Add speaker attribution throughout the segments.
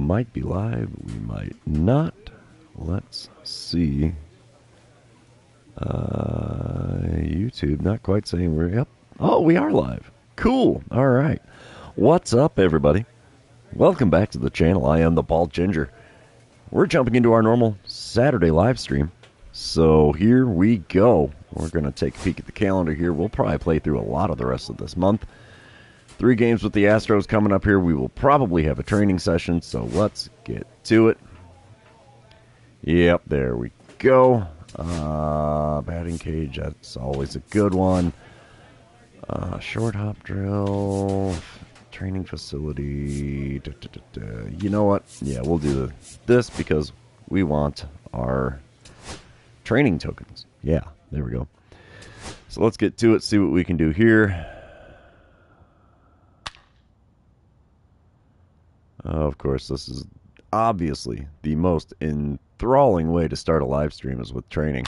Speaker 1: might be live. We might not. Let's see. YouTube, not quite saying we're... Yep. Oh, we are live. Cool. All right. What's up, everybody? Welcome back to the channel. I am the Bald Ginger. We're jumping into our normal Saturday live stream. So here we go. We're going to take a peek at the calendar here. We'll probably play through a lot of the rest of this month. 3 games with the Astros coming up here. We will probably have a training session, so let's get to it. Yep, there we go. Batting cage, that's always a good one. Short hop drill, training facility. You know what? Yeah, we'll do this because we want our training tokens. Yeah, there we go. So let's get to it, see what we can do here. Of course, this is obviously the most enthralling way to start a live stream is with training.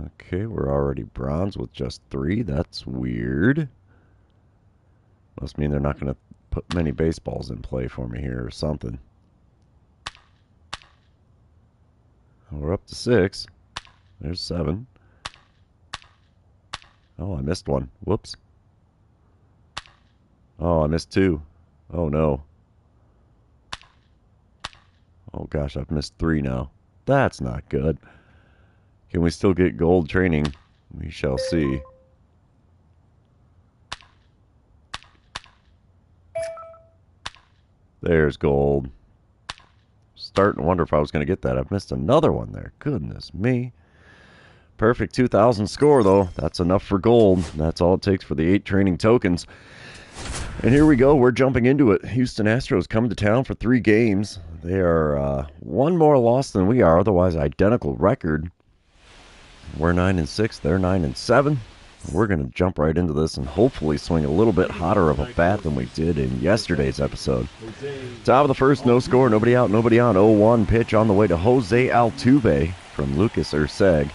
Speaker 1: Okay, we're already bronze with just 3. That's weird. Must mean they're not going to put many baseballs in play for me here or something. We're up to 6. There's 7. Oh, I missed one. Whoops. Oh, I missed 2. Oh, no. Oh, gosh, I've missed 3 now. That's not good. Can we still get gold training? We shall see. There's gold. Starting to wonder if I was going to get that. I've missed another one there. Goodness me. Perfect 2,000 score, though. That's enough for gold. That's all it takes for the 8 training tokens. And here we go. We're jumping into it. Houston Astros come to town for 3 games. They are 1 more loss than we are. Otherwise, identical record. We're 9-6. They're 9-7. We're going to jump right into this and hopefully swing a little bit hotter of a bat than we did in yesterday's episode. Top of the first, no score, nobody out, nobody on. 0-1 pitch on the way to Jose Altuve from Lucas Erceg.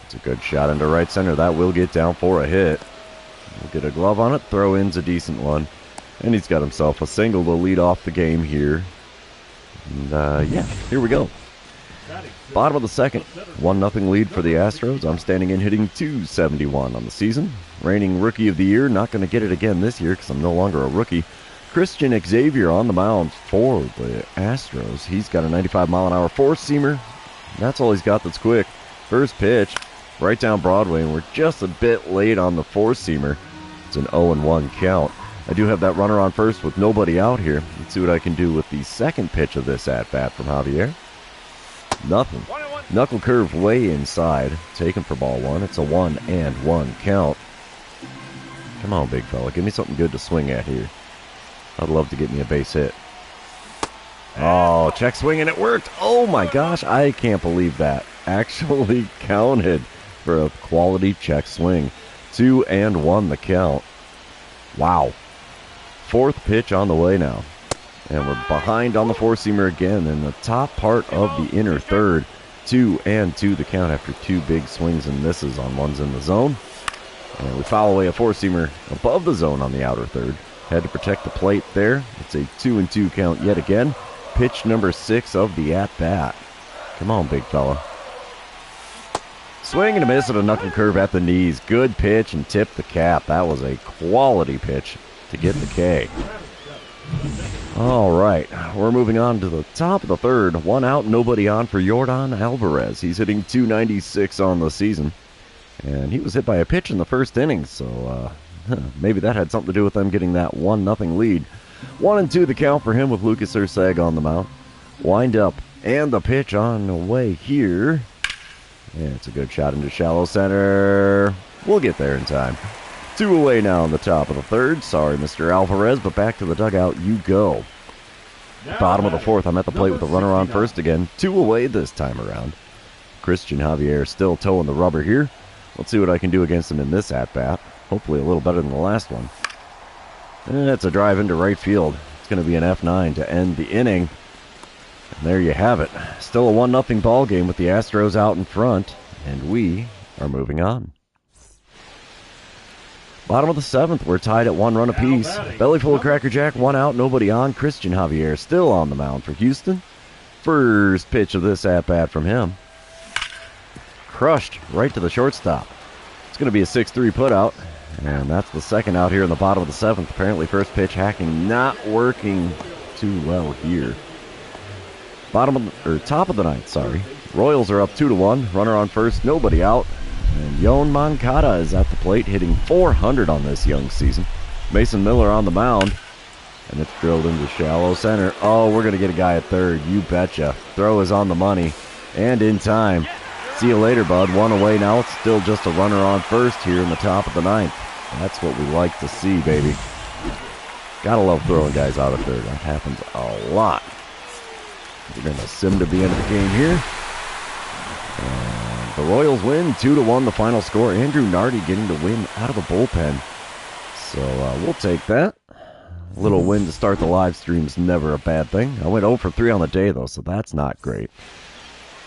Speaker 1: It's a good shot into right center. That will get down for a hit. We'll get a glove on it. Throw in's a decent one. And he's got himself a single to lead off the game here. And, yeah, here we go. Bottom of the second, 1-0 lead for the Astros. I'm standing in hitting .271 on the season. Reigning Rookie of the Year. Not going to get it again this year because I'm no longer a rookie. Christian Xavier on the mound for the Astros. He's got a 95-mile-an-hour four-seamer. That's all he's got that's quick. First pitch, right down Broadway, and we're just a bit late on the four-seamer. It's an 0-1 count. I do have that runner on first with nobody out here. Let's see what I can do with the second pitch of this at-bat from Javier. Nothing. Knuckle curve way inside. Taken for ball 1. It's a 1-1 count. Come on, big fella. Give me something good to swing at here. I'd love to get me a base hit. Oh, check swing, and it worked. Oh, my gosh. I can't believe that. Actually counted for a quality check swing. 2-1 the count. Wow. 4th pitch on the way now. And we're behind on the four-seamer again in the top part of the inner third. 2-2 the count after 2 big swings and misses on ones in the zone. And we foul away a four-seamer above the zone on the outer third. Had to protect the plate there. It's a 2-2 count yet again. Pitch number 6 of the at-bat. Come on, big fella. Swing and a miss at a knuckle curve at the knees. Good pitch and tip the cap. That was a quality pitch to get the K. All right, we're moving on to the top of the third. 1 out, nobody on for Yordan Alvarez. He's hitting .296 on the season. And he was hit by a pitch in the first inning, so maybe that had something to do with them getting that 1-0 lead. 1-2 the count for him with Lucas Erceg on the mound. Wind up, and the pitch on the way here. Yeah, it's a good shot into shallow center. We'll get there in time. 2 away now on the top of the third. Sorry, Mr. Alvarez, but back to the dugout you go. Bottom of the 4th, I'm at the plate with the runner on first again. 2 away this time around. Christian Javier still toeing the rubber here. Let's see what I can do against him in this at-bat. Hopefully a little better than the last one. And it's a drive into right field. It's going to be an F9 to end the inning. And there you have it. Still a 1-0 ball game with the Astros out in front. And we are moving on. Bottom of the 7th, we're tied at 1 run apiece. Belly full of Cracker Jack, 1 out, nobody on. Christian Javier still on the mound for Houston. First pitch of this at-bat from him. Crushed right to the shortstop. It's going to be a 6-3 putout, and that's the second out here in the bottom of the 7th. Apparently first pitch hacking not working too well here. Top of the 9th, sorry. Royals are up 2-1. Runner on first, nobody out. And Yon Moncada is at the plate, hitting .400 on this young season. Mason Miller on the mound, and it's drilled into shallow center. Oh, we're going to get a guy at third. You betcha. Throw is on the money and in time. See you later, bud. 1 away now. It's still just a runner on first here in the top of the 9th. That's what we like to see, baby. Gotta love throwing guys out at third. That happens a lot. We're going to sim to the end of the game here. And the Royals win 2-1, the final score. Andrew Nardi getting the win out of the bullpen. So we'll take that. A little win to start the live stream's never a bad thing. I went 0 for 3 on the day, though, so that's not great.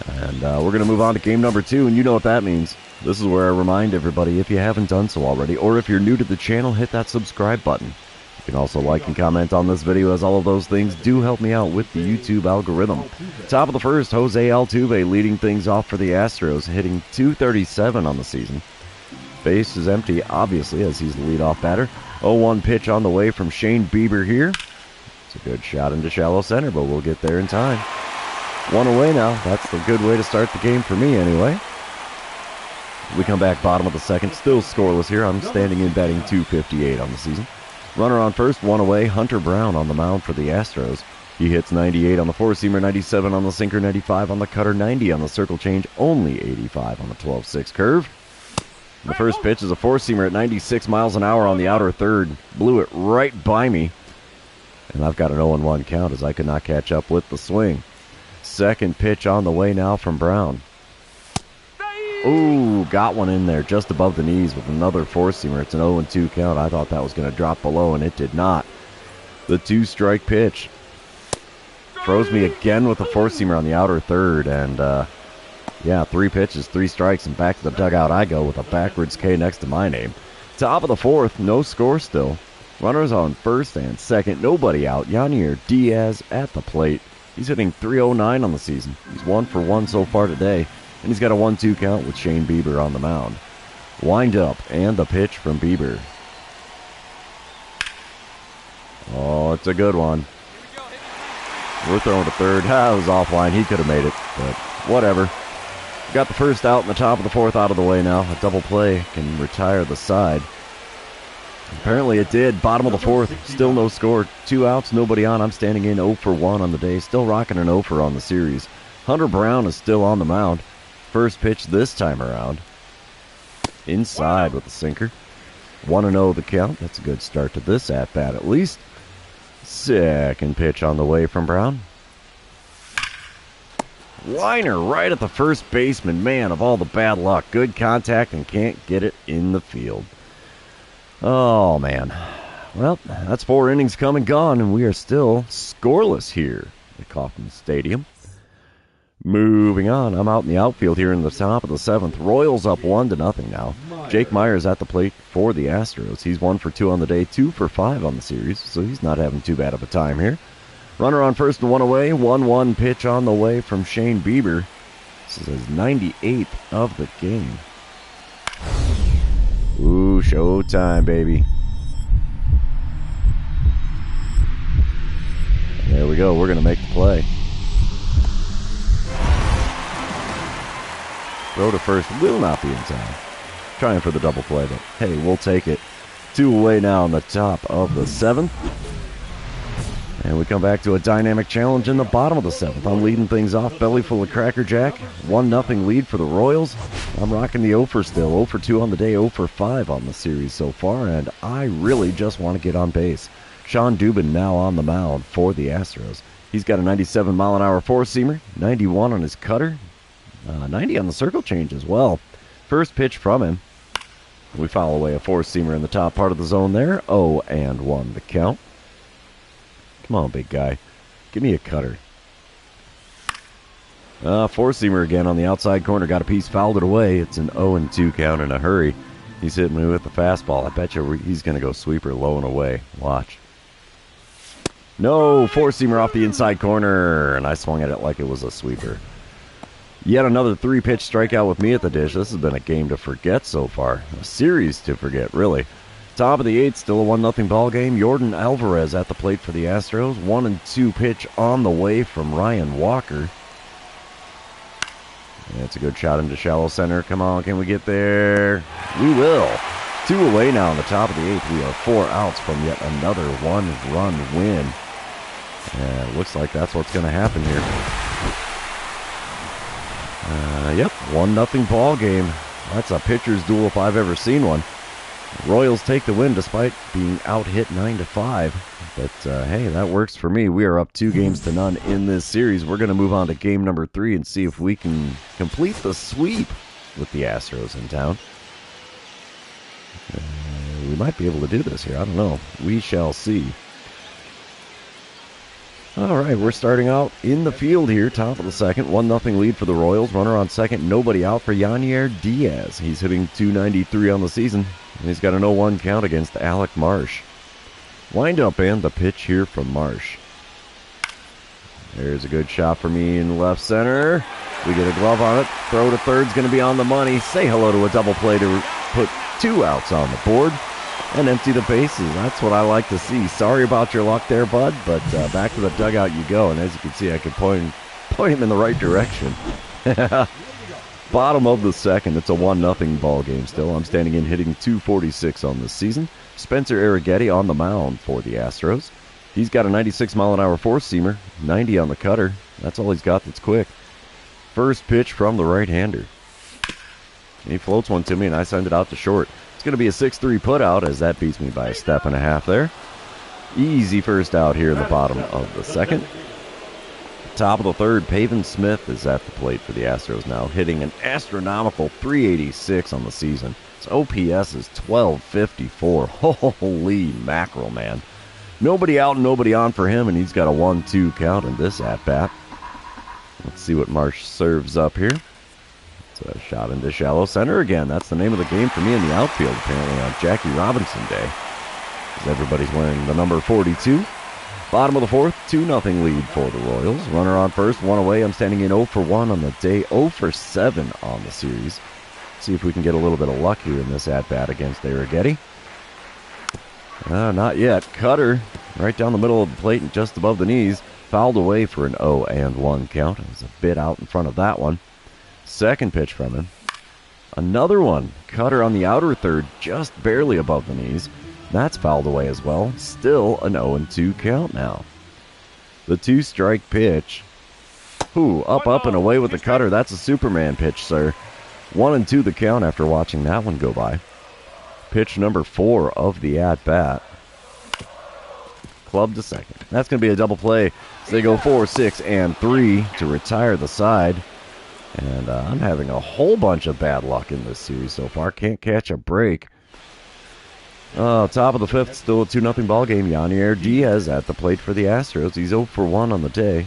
Speaker 1: And we're going to move on to game number 2, and you know what that means. This is where I remind everybody, if you haven't done so already, or if you're new to the channel, hit that subscribe button. You can also like and comment on this video, as all of those things do help me out with the YouTube algorithm. Top of the first, Jose Altuve leading things off for the Astros, hitting .237 on the season. Base is empty, obviously, as he's the leadoff batter. 0-1 pitch on the way from Shane Bieber here. It's a good shot into shallow center, but we'll get there in time. 1 away now. That's the good way to start the game for me, anyway. We come back bottom of the 2nd, still scoreless here. I'm standing in batting .258 on the season. Runner on first, 1 away. Hunter Brown on the mound for the Astros. He hits 98 on the 4-seamer, 97 on the sinker, 95 on the cutter, 90 on the circle change, only 85 on the 12-6 curve. The first pitch is a 4-seamer at 96 miles an hour on the outer third. Blew it right by me. And I've got an 0-1 count as I could not catch up with the swing. Second pitch on the way now from Brown. Ooh, got one in there just above the knees with another 4-seamer. It's an 0-2 count. I thought that was going to drop below, and it did not. The 2-strike pitch. Throws me again with a 4-seamer on the outer third, and yeah, 3 pitches, 3 strikes, and back to the dugout I go with a backwards K next to my name. Top of the 4th, no score still. Runners on first and second, nobody out. Yanier Diaz at the plate. He's hitting .309 on the season. He's 1 for 1 so far today, and he's got a 1-2 count with Shane Bieber on the mound. Wind up, and the pitch from Bieber. Oh, it's a good one. We're throwing to third. It was offline. He could have made it, but whatever. Got the first out in the top of the 4th out of the way now. A double play can retire the side. Apparently it did. Bottom of the 4th, still no score. 2 outs, nobody on. I'm standing in 0 for 1 on the day. Still rocking an 0 for on the series. Hunter Brown is still on the mound. First pitch this time around. Inside with the sinker. 1-0 the count. That's a good start to this at-bat at least. Second pitch on the way from Brown. Liner right at the first baseman. Man, of all the bad luck. Good contact and can't get it in the field. Oh, man. Well, that's 4 innings come and gone, and we are still scoreless here at Kauffman Stadium. Moving on, I'm out in the outfield here in the top of the 7th. Royals up 1-0 now. Jake Myers at the plate for the Astros. He's 1 for 2 on the day, 2 for 5 on the series, so he's not having too bad of a time here. Runner on first and 1 away. 1-1 pitch on the way from Shane Bieber. This is his 98th of the game. Ooh, showtime, baby. There we go. We're going to make the play. Throw to first will not be in time. Trying for the double play, but hey, we'll take it. 2 away now on the top of the 7th. And we come back to a dynamic challenge in the bottom of the 7th. I'm leading things off, belly full of Cracker Jack. 1-0 lead for the Royals. I'm rocking the 0 for still. 0 for 2 on the day, 0 for 5 on the series so far, and I really just want to get on base. Sean Dubin now on the mound for the Astros. He's got a 97-mile-an-hour 4-seamer, 91 on his cutter, 90 on the circle change as well. First pitch from him. We foul away a 4-seamer in the top part of the zone there. 0-1 the count. Come on, big guy. Give me a cutter. 4-seamer again on the outside corner. Got a piece, fouled it away. It's an 0-2 count in a hurry. He's hitting me with the fastball. I bet you he's going to go sweeper low and away. Watch. No, four-seamer off the inside corner, and I swung at it like it was a sweeper. Yet another 3-pitch strikeout with me at the dish. This has been a game to forget so far. A series to forget, really. Top of the 8th, still a 1-0 ball game. Yordan Alvarez at the plate for the Astros. 1-2 pitch on the way from Ryan Walker. And it's a good shot into shallow center. Come on, can we get there? We will. 2 away now in the top of the 8th. We are 4 outs from yet another 1-run win. And it looks like that's what's going to happen here. Yep, 1-0 ball game. That's a pitcher's duel if I've ever seen one. Royals take the win despite being out-hit 9-5. But, hey, that works for me. We are up 2-0 in this series. We're going to move on to game number 3 and see if we can complete the sweep with the Astros in town. We might be able to do this here. I don't know. We shall see. All right, we're starting out in the field here, top of the 2nd. 1-0 lead for the Royals. Runner on 2nd, nobody out for Yanier Diaz. He's hitting .293 on the season, and he's got an 0-1 count against Alec Marsh. Wind up and the pitch here from Marsh. There's a good shot for me in left center. We get a glove on it. Throw to third's going to be on the money. Say hello to a double play to put 2 outs on the board and empty the bases. That's what I like to see. Sorry about your luck there, bud, but back to the dugout you go. And as you can see, I can point him in the right direction. Bottom of the 2nd. It's a 1-0 ball game still. I'm standing in hitting .246 on this season. Spencer Arrighetti on the mound for the Astros. He's got a 96-mile-an-hour four-seamer, 90 on the cutter. That's all he's got that's quick. First pitch from the right-hander. He floats one to me, and I send it out to short. It's going to be a 6-3 put-out, as that beats me by a step and a half there. Easy first out here in the bottom of the 2nd. Top of the 3rd, Pavin Smith is at the plate for the Astros now, hitting an astronomical .386 on the season. His OPS is 1254. Holy mackerel, man. Nobody out and nobody on for him, and he's got a 1-2 count in this at-bat. Let's see what Marsh serves up here. It's a shot into shallow center again. That's the name of the game for me in the outfield, apparently, on Jackie Robinson Day, as everybody's wearing the number 42. Bottom of the 4th, 2-0 lead for the Royals. Runner on first, 1 away. I'm standing in 0 for 1 on the day, 0 for 7 on the series. See if we can get a little bit of luck here in this at-bat against Arrighetti. Not yet. Cutter right down the middle of the plate and just above the knees. Fouled away for an 0-1 count. It was a bit out in front of that one. Second pitch from him. Another one. Cutter on the outer 3rd, just barely above the knees. That's fouled away as well. Still an 0-2 count now. The 2-strike pitch. Ooh, up, and away with the cutter. That's a Superman pitch, sir. 1-2 the count after watching that one go by. Pitch number 4 of the at-bat. Club to second. That's going to be a double play. So they go 4, 6, and 3 to retire the side. And I'm having a whole bunch of bad luck in this series so far. Can't catch a break. Top of the 5th, still a 2-0 ball game. Yanier Diaz at the plate for the Astros. He's 0 for 1 on the day.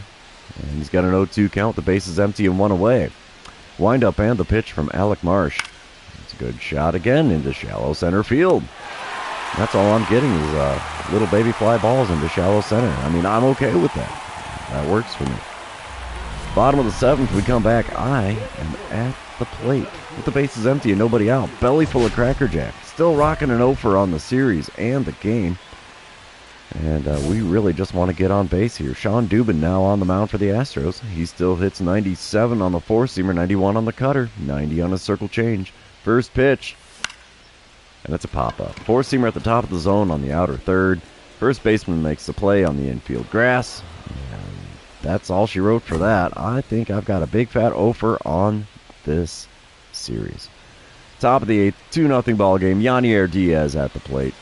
Speaker 1: And he's got an 0-2 count. The base is empty and 1 away. Wind up and the pitch from Alec Marsh. It's a good shot again into shallow center field. That's all I'm getting is little baby fly balls into shallow center. I mean, I'm okay with that. That works for me. Bottom of the 7th, we come back. I am at the plate with the bases empty and nobody out. Belly full of Cracker Jack. Still rocking an over on the series and the game. And we really just want to get on base here. Sean Dubin now on the mound for the Astros. He still hits 97 on the four-seamer, 91 on the cutter, 90 on his circle change. First pitch. And it's a pop-up. Four-seamer at the top of the zone on the outer 3rd. First baseman makes the play on the infield grass. And that's all she wrote for that. I think I've got a big fat offer on this series. Top of the 8th, 2-0 ball game. Yanier Diaz at the plate.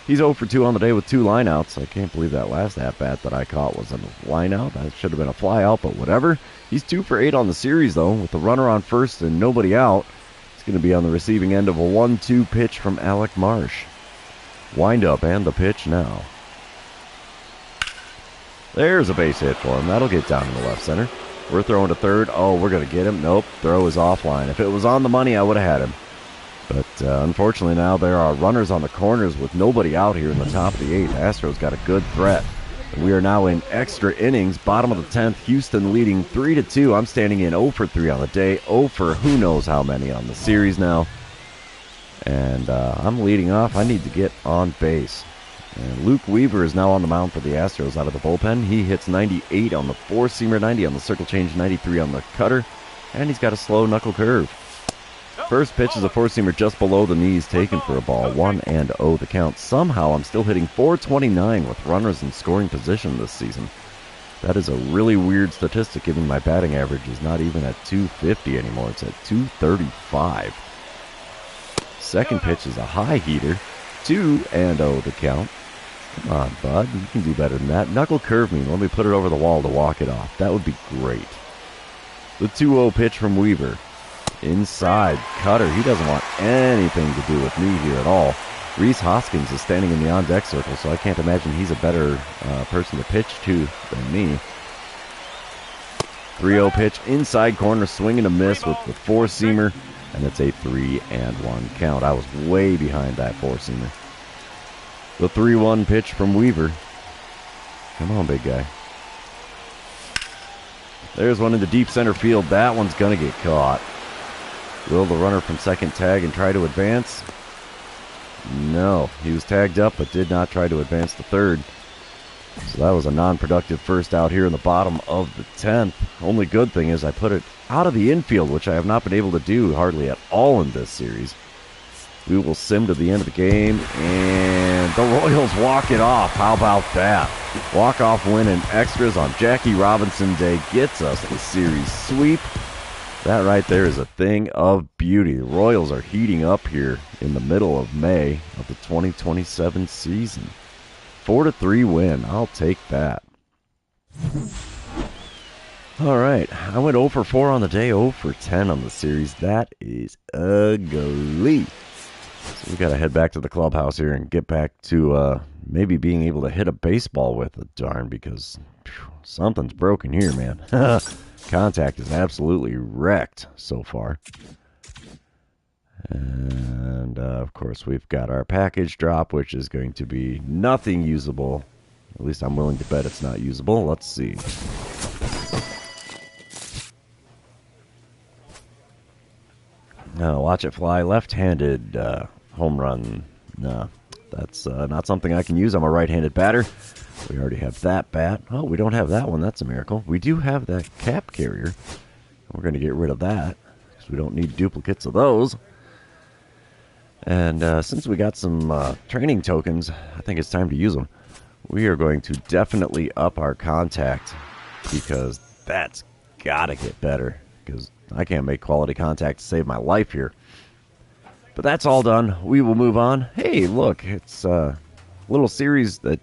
Speaker 1: He's 0 for 2 on the day with 2 lineouts. I can't believe that last at-bat that I caught was a lineout. That should have been a flyout, but whatever. He's 2 for 8 on the series, though, with the runner on first and nobody out. He's going to be on the receiving end of a 1-2 pitch from Alec Marsh. Wind up and the pitch now. There's a base hit for him. That'll get down in the left center. We're throwing to third. Oh, we're going to get him. Nope. Throw is offline. If it was on the money, I would have had him. But unfortunately now there are runners on the corners with nobody out here in the top of the 8th. Astros got a good threat. We are now in extra innings, bottom of the 10th. Houston leading 3-2. I'm standing in 0 for 3 on the day, 0 for who knows how many on the series now. And I'm leading off. I need to get on base. And Luke Weaver is now on the mound for the Astros out of the bullpen. He hits 98 on the four-seamer, 90 on the circle change, 93 on the cutter, and he's got a slow knuckle curve. First pitch is a four-seamer just below the knees, taken for a ball, 1-0 the count. Somehow I'm still hitting .429 with runners in scoring position this season. That is a really weird statistic, given my batting average is not even at .250 anymore. It's at .235. Second pitch is a high heater, 2-0 the count. Come on, bud, you can do better than that. Knuckle curve me. Let me put it over the wall to walk it off. That would be great. The 2-0 pitch from Weaver. Inside, cutter. He doesn't want anything to do with me here at all. Rhys Hoskins is standing in the on-deck circle, so I can't imagine he's a better person to pitch to than me. 3-0 pitch, inside corner, swing and a miss with the four-seamer, and it's a 3-1 count. I was way behind that four-seamer. The 3-1 pitch from Weaver. Come on, big guy. There's one in the deep center field. That one's going to get caught. Will the runner from second tag and try to advance? No. He was tagged up but did not try to advance to third. So that was a non-productive first out here in the bottom of the 10th. Only good thing is I put it out of the infield, which I have not been able to do hardly at all in this series. We will sim to the end of the game, and the Royals walk it off. How about that? Walk-off win in extras on Jackie Robinson Day gets us the series sweep. That right there is a thing of beauty. The Royals are heating up here in the middle of May of the 2027 season. 4-3 win. I'll take that. All right. I went 0 for 4 on the day, 0 for 10 on the series. That is ugly. So we got to head back to the clubhouse here and get back to maybe being able to hit a baseball with it, darn, because something's broken here, man. Contact is absolutely wrecked so far. And, of course, we've got our package drop, which is going to be nothing usable. At least I'm willing to bet it's not usable. Let's see. Watch it fly. Left-handed home run. No, that's not something I can use. I'm a right-handed batter. We already have that bat. Oh, we don't have that one. That's a miracle. We do have that cap carrier. We're going to get rid of that because we don't need duplicates of those. And since we got some training tokens, I think it's time to use them. We are going to definitely up our contact because that's got to get better because I can't make quality contact to save my life here. But that's all done. We will move on. Hey, look, it's a little series that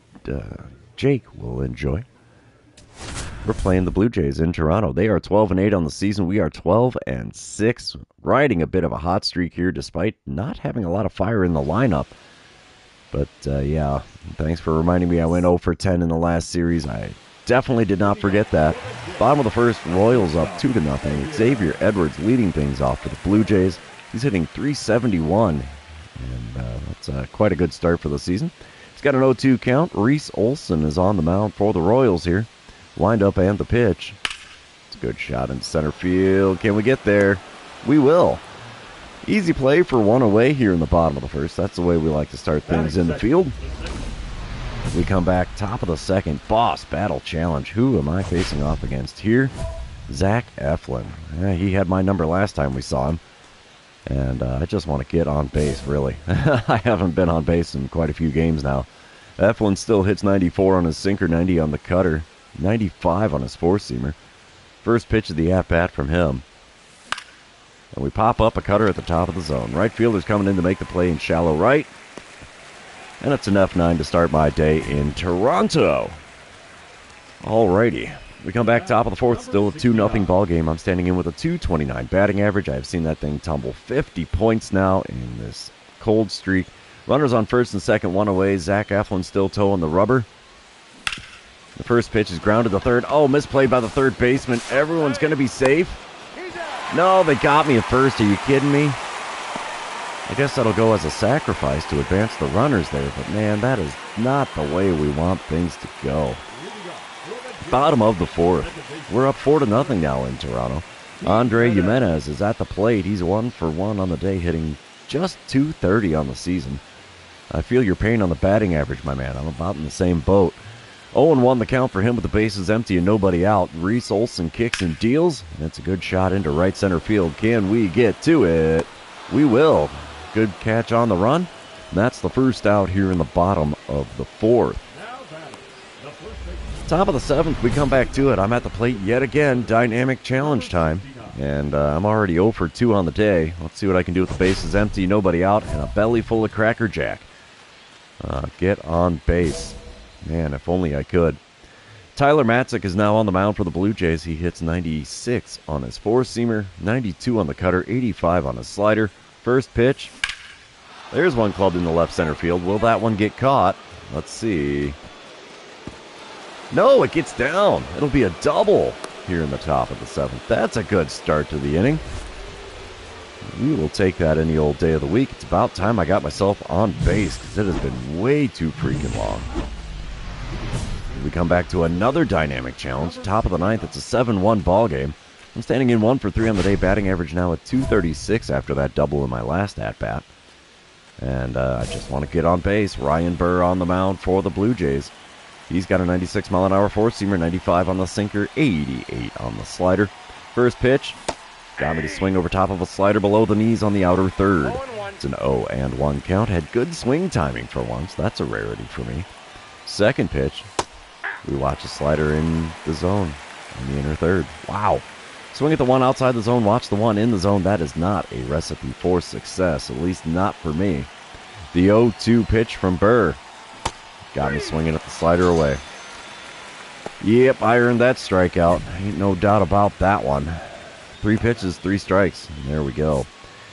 Speaker 1: Jake will enjoy. We're playing the Blue Jays in Toronto. They are 12-8 on the season. We are 12-6, riding a bit of a hot streak here despite not having a lot of fire in the lineup. But, yeah, thanks for reminding me I went 0 for 10 in the last series. I definitely did not forget that. Bottom of the first, Royals up 2-0. Xavier Edwards leading things off for the Blue Jays. He's hitting .371, and that's quite a good start for the season. He's got an 0-2 count. Reese Olson is on the mound for the Royals here. Wind up and the pitch. It's a good shot in center field. Can we get there? We will. Easy play for one away here in the bottom of the first. That's the way we like to start things in the field. We come back, top of the second. Boss battle challenge. Who am I facing off against here? Zach Eflin. He had my number last time we saw him. And I just want to get on base, really. I haven't been on base in quite a few games now. Eflin still hits 94 on his sinker, 90 on the cutter, 95 on his four-seamer. First pitch of the at-bat from him. And we pop up a cutter at the top of the zone. Right fielder's coming in to make the play in shallow right. And it's an F9 to start my day in Toronto. Alrighty. We come back top of the fourth, still a 2-0 ball game. I'm standing in with a .229 batting average. I have seen that thing tumble 50 points now in this cold streak. Runners on first and second, one away. Zach Eflin still toeing the rubber. The first pitch is grounded to third. Oh, misplayed by the third baseman. Everyone's going to be safe. No, they got me at first. Are you kidding me? I guess that'll go as a sacrifice to advance the runners there, but man, that is not the way we want things to go. Bottom of the fourth. We're up 4-0 now in Toronto. Andre Jimenez is at the plate. He's 1 for 1 on the day, hitting just .230 on the season. I feel your pain on the batting average, my man. I'm about in the same boat. 0-1 the count for him with the bases empty and nobody out. Reese Olson kicks and deals. That's a good shot into right center field. Can we get to it? We will. Good catch on the run. And that's the first out here in the bottom of the fourth. Top of the seventh, we come back to it. I'm at the plate yet again. Dynamic challenge time. And I'm already 0 for 2 on the day. Let's see what I can do with the bases empty, nobody out, and a belly full of Cracker Jack. Get on base. Man, if only I could. Tyler Matzik is now on the mound for the Blue Jays. He hits 96 on his four-seamer, 92 on the cutter, 85 on his slider. First pitch. There's one clubbed in the left center field. Will that one get caught? Let's see. No, it gets down. It'll be a double here in the top of the seventh. That's a good start to the inning. We will take that any old day of the week. It's about time I got myself on base because it has been way too freaking long. We come back to another dynamic challenge. Top of the ninth. It's a 7-1 ball game. I'm standing in 1 for 3 on the day. Batting average now at .236 after that double in my last at-bat. And I just want to get on base. Ryan Burr on the mound for the Blue Jays. He's got a 96-mile-an-hour four-seamer, 95 on the sinker, 88 on the slider. First pitch. Got me to swing over top of a slider below the knees on the outer third. It's an 0-1 count. Had good swing timing for once. That's a rarity for me. Second pitch. We watch a slider in the zone in the inner third. Wow. Swing at the one outside the zone. Watch the one in the zone. That is not a recipe for success, at least not for me. The 0-2 pitch from Burr. Got me swinging at the slider away. Yep, I earned that strikeout. Ain't no doubt about that one. 3 pitches, 3 strikes. And there we go.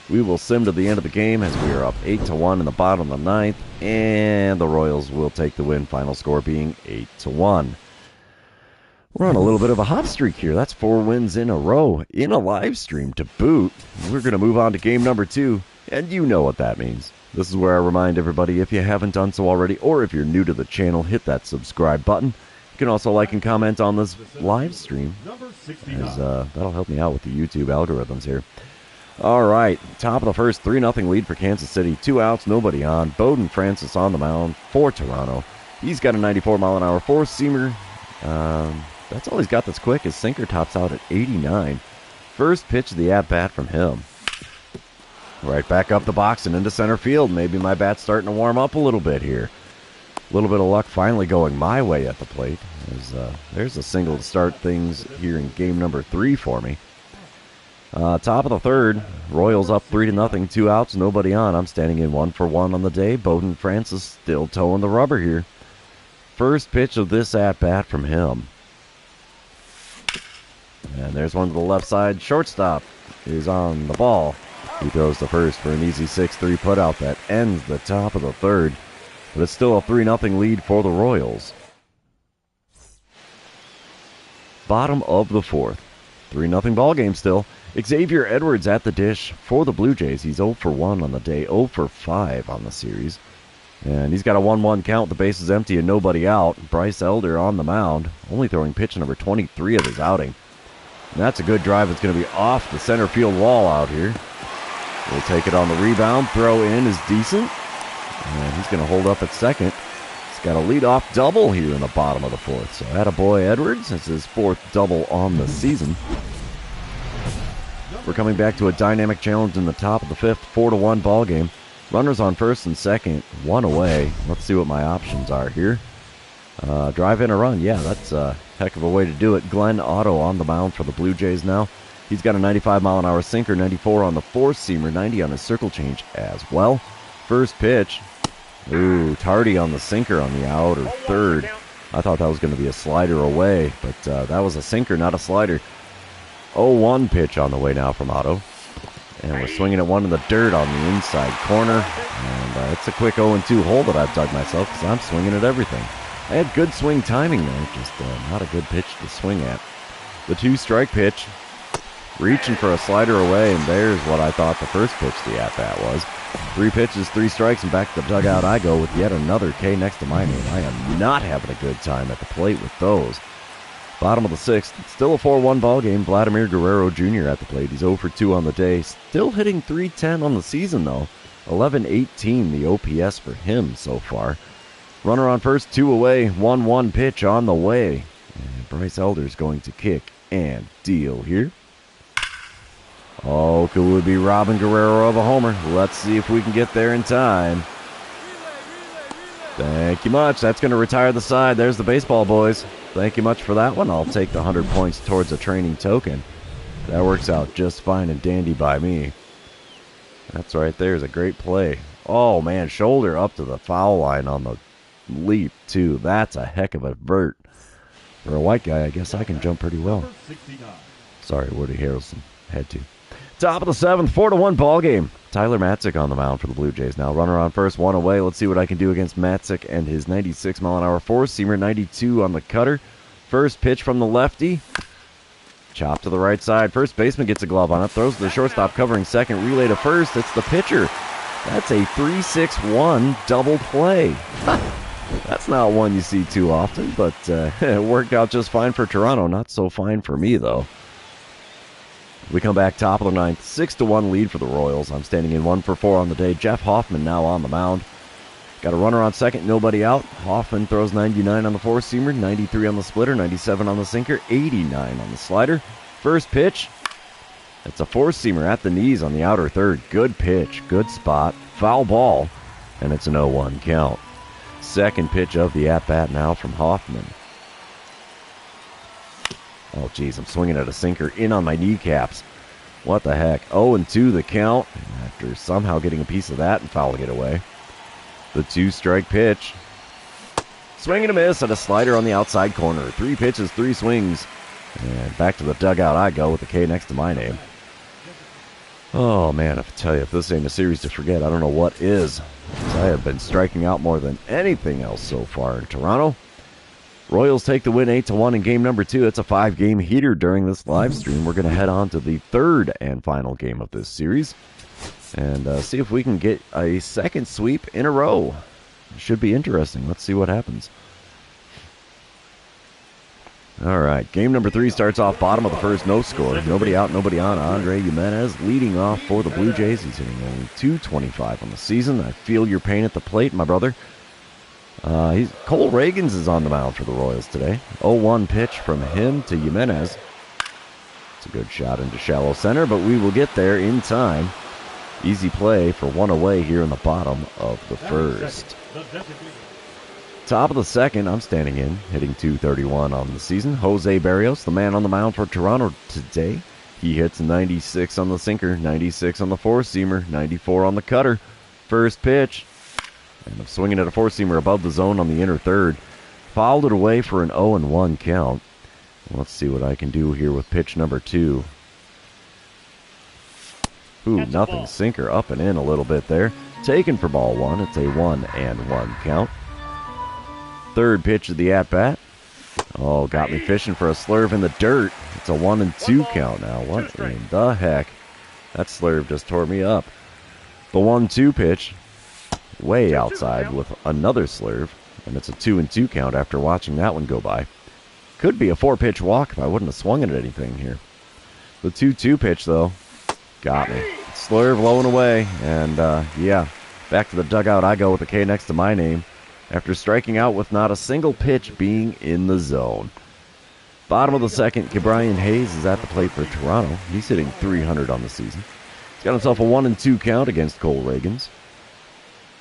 Speaker 1: We will sim to the end of the game as we are up 8-1 in the bottom of the ninth. And the Royals will take the win. Final score being 8-1. We're on a little bit of a hot streak here. That's 4 wins in a row in a live stream to boot. We're going to move on to game number 2. And you know what that means. This is where I remind everybody, if you haven't done so already, or if you're new to the channel, hit that subscribe button. You can also like and comment on this live stream, as that'll help me out with the YouTube algorithms here. All right, top of the first, 3-0 lead for Kansas City. 2 outs, nobody on. Bowden Francis on the mound for Toronto. He's got a 94-mile-an-hour four-seamer. That's all he's got that's quick. His sinker tops out at 89. First pitch of the at-bat from him. Right back up the box and into center field. Maybe my bat's starting to warm up a little bit here. A little bit of luck finally going my way at the plate. There's a single to start things here in game number 3 for me. Top of the third. Royals up 3-0. 2 outs, nobody on. I'm standing in 1 for 1 on the day. Bowden Francis still towing the rubber here. First pitch of this at-bat from him. And there's one to the left side. Shortstop is on the ball. He throws the first for an easy 6-3 putout that ends the top of the third. But it's still a 3-0 lead for the Royals. Bottom of the fourth. 3-0 ball game still. Xavier Edwards at the dish for the Blue Jays. He's 0 for 1 on the day, 0 for 5 on the series. And he's got a 1-1 count. The base is empty and nobody out. Bryce Elder on the mound, only throwing pitch number 23 of his outing. And that's a good drive. It's going to be off the center field wall out here. We'll take it on the rebound. Throw in is decent. And he's going to hold up at second. He's got a leadoff double here in the bottom of the fourth. So attaboy Edwards. It's his 4th double on the season. We're coming back to a dynamic challenge in the top of the 5th. 4-1 ball game. Runners on first and second. 1 away. Let's see what my options are here. Drive in a run. Yeah, that's a heck of a way to do it. Glenn Otto on the mound for the Blue Jays now. He's got a 95-mile-an-hour sinker, 94 on the four-seamer, 90 on his circle change as well. First pitch. Ooh, tardy on the sinker on the outer third. I thought that was going to be a slider away, but that was a sinker, not a slider. 0-1 pitch on the way now from Otto. And we're swinging at one in the dirt on the inside corner. And it's a quick 0-2 hole that I've dug myself because I'm swinging at everything. I had good swing timing there, just not a good pitch to swing at. The 2-strike pitch. Reaching for a slider away, and there's what I thought the first pitch of the at-bat was. 3 pitches, 3 strikes, and back to the dugout I go with yet another K next to my name. I am not having a good time at the plate with those. Bottom of the 6th, still a 4-1 ball game. Vladimir Guerrero Jr. at the plate. He's 0 for 2 on the day. Still hitting .310 on the season, though. 11-18 the OPS for him so far. Runner on first, 2 away. 1-1 pitch on the way. And Bryce Elder's going to kick and deal here. Oh, could we be robbing Guerrero of a homer? Let's see if we can get there in time. Thank you much. That's going to retire the side. There's the baseball boys. Thank you much for that one. I'll take the 100 points towards a training token. That works out just fine and dandy by me. That's right there is a great play. Oh, man, shoulder up to the foul line on the leap, too. That's a heck of a vert. For a white guy, I guess I can jump pretty well. Sorry, Woody Harrelson. Had to. Top of the 7th, 4-1 ball game. Tyler Matzik on the mound for the Blue Jays now. Runner on first, 1 away. Let's see what I can do against Matzik and his 96-mile-an-hour four-seamer, 92 on the cutter. First pitch from the lefty. Chop to the right side. First baseman gets a glove on it. Throws to the shortstop covering second. Relay to first. It's the pitcher. That's a 3-6-1 double play. That's not one you see too often, but it worked out just fine for Toronto. Not so fine for me, though. We come back top of the 9th, 6-1 lead for the Royals. I'm standing in 1 for 4 on the day. Jeff Hoffman now on the mound. Got a runner on second, nobody out. Hoffman throws 99 on the four-seamer, 93 on the splitter, 97 on the sinker, 89 on the slider. First pitch, it's a four-seamer at the knees on the outer third. Good pitch, good spot, foul ball, and it's an 0-1 count. Second pitch of the at-bat now from Hoffman. Oh, geez, I'm swinging at a sinker in on my kneecaps. What the heck? 0-2 the count after somehow getting a piece of that and fouling it away. The 2-strike pitch. Swing and a miss at a slider on the outside corner. 3 pitches, 3 swings. And back to the dugout I go with the K next to my name. Oh, man, I tell you, if this ain't a series to forget, I don't know what is. I have been striking out more than anything else so far in Toronto. Royals take the win 8-1 in game number 2. It's a 5-game heater during this live stream. We're going to head on to the 3rd and final game of this series and see if we can get a second sweep in a row. It should be interesting. Let's see what happens. All right, game number 3 starts off bottom of the first, no score. Nobody out, nobody on. Andre Jimenez leading off for the Blue Jays. He's hitting only .225 on the season. I feel your pain at the plate, my brother. Cole Reagans is on the mound for the Royals today. 0-1 pitch from him to Jimenez. It's a good shot into shallow center, but we will get there in time. Easy play for 1 away here in the bottom of the first. Top of the 2nd, I'm standing in, hitting .231 on the season. Jose Barrios, the man on the mound for Toronto today. He hits 96 on the sinker, 96 on the four-seamer, 94 on the cutter. First pitch. And I'm swinging at a four-seamer above the zone on the inner third. Fouled it away for an 0-1 count. Let's see what I can do here with pitch number 2. Ooh, nothing. Sinker up and in a little bit there. Taken for ball 1. It's a 1-1 count. Third pitch of the at-bat. Oh, got me fishing for a slurve in the dirt. It's a 1-2 count now. What in the heck? That slurve just tore me up. The 1-2 pitch. Way outside with another slurve, and it's a 2-2 count after watching that one go by. Could be a 4-pitch walk if I wouldn't have swung at anything here. The 2-2 pitch, though, got me. Slurve low and away, and yeah, back to the dugout I go with the K next to my name after striking out with not a single pitch being in the zone. Bottom of the 2nd, Ke'Bryan Hayes is at the plate for Toronto. He's hitting .300 on the season. He's got himself a 1-2 count against Cole Reagans.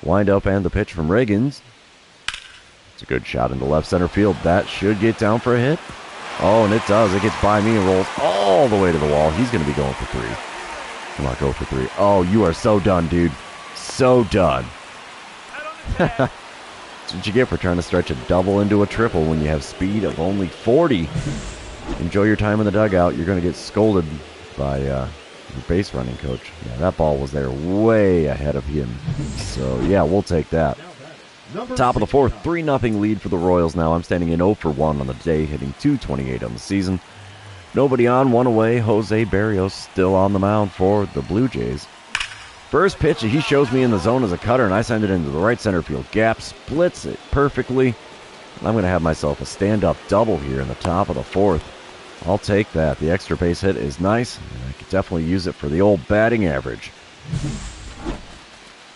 Speaker 1: Wind up and the pitch from Reagans. It's a good shot into left center field. That should get down for a hit. Oh, and it does. It gets by me and rolls all the way to the wall. He's going to be going for 3. Come on, go for 3. Oh, you are so done, dude. So done. That's what you get for trying to stretch a double into a triple when you have speed of only 40. Enjoy your time in the dugout. You're going to get scolded by your base running coach. Yeah, that ball was there way ahead of him. So, yeah, we'll take that. Top of the 4th, 3-0 lead for the Royals now. I'm standing in 0 for 1 on the day, hitting .228 on the season. Nobody on, one away. Jose Barrios still on the mound for the Blue Jays. First pitch, he shows me in the zone as a cutter, and I send it into the right center field gap. Splits it perfectly. I'm going to have myself a stand-up double here in the top of the fourth. I'll take that. The extra base hit is nice, and I could definitely use it for the old batting average.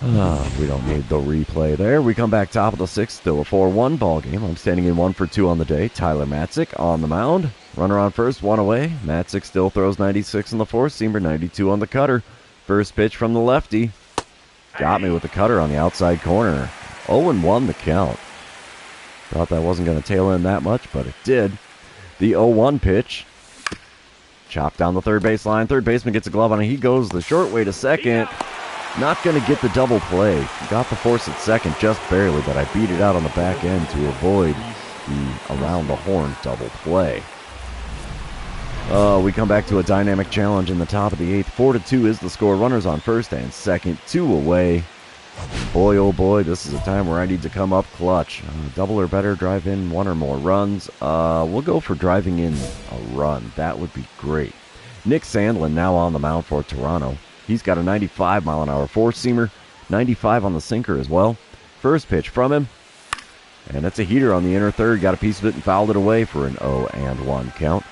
Speaker 1: We don't need the replay there. We come back top of the sixth, still a 4-1 ball game. I'm standing in 1 for 2 on the day. Tyler Matzik on the mound. Runner on first, one away. Matzik still throws 96 in the four-seamer, 92 on the cutter. First pitch from the lefty. Got me with the cutter on the outside corner. 0-1 the count. Thought that wasn't going to tail in that much, but it did. The 0-1 pitch. Chopped down the third base line. Third baseman gets a glove on it. He goes the short way to second. Not going to get the double play. Got the force at second just barely, but I beat it out on the back end to avoid the around the horn double play. We come back to a dynamic challenge in the top of the eighth. 4-2 is the score. Runners on first and second. 2 away. Boy, oh boy, this is a time where I need to come up clutch. Double or better, drive in 1 or more runs. We'll go for driving in a run. That would be great. Nick Sandlin now on the mound for Toronto. He's got a 95-mile-an-hour four-seamer, 95 on the sinker as well. First pitch from him, and it's a heater on the inner third. Got a piece of it and fouled it away for an 0-1 count.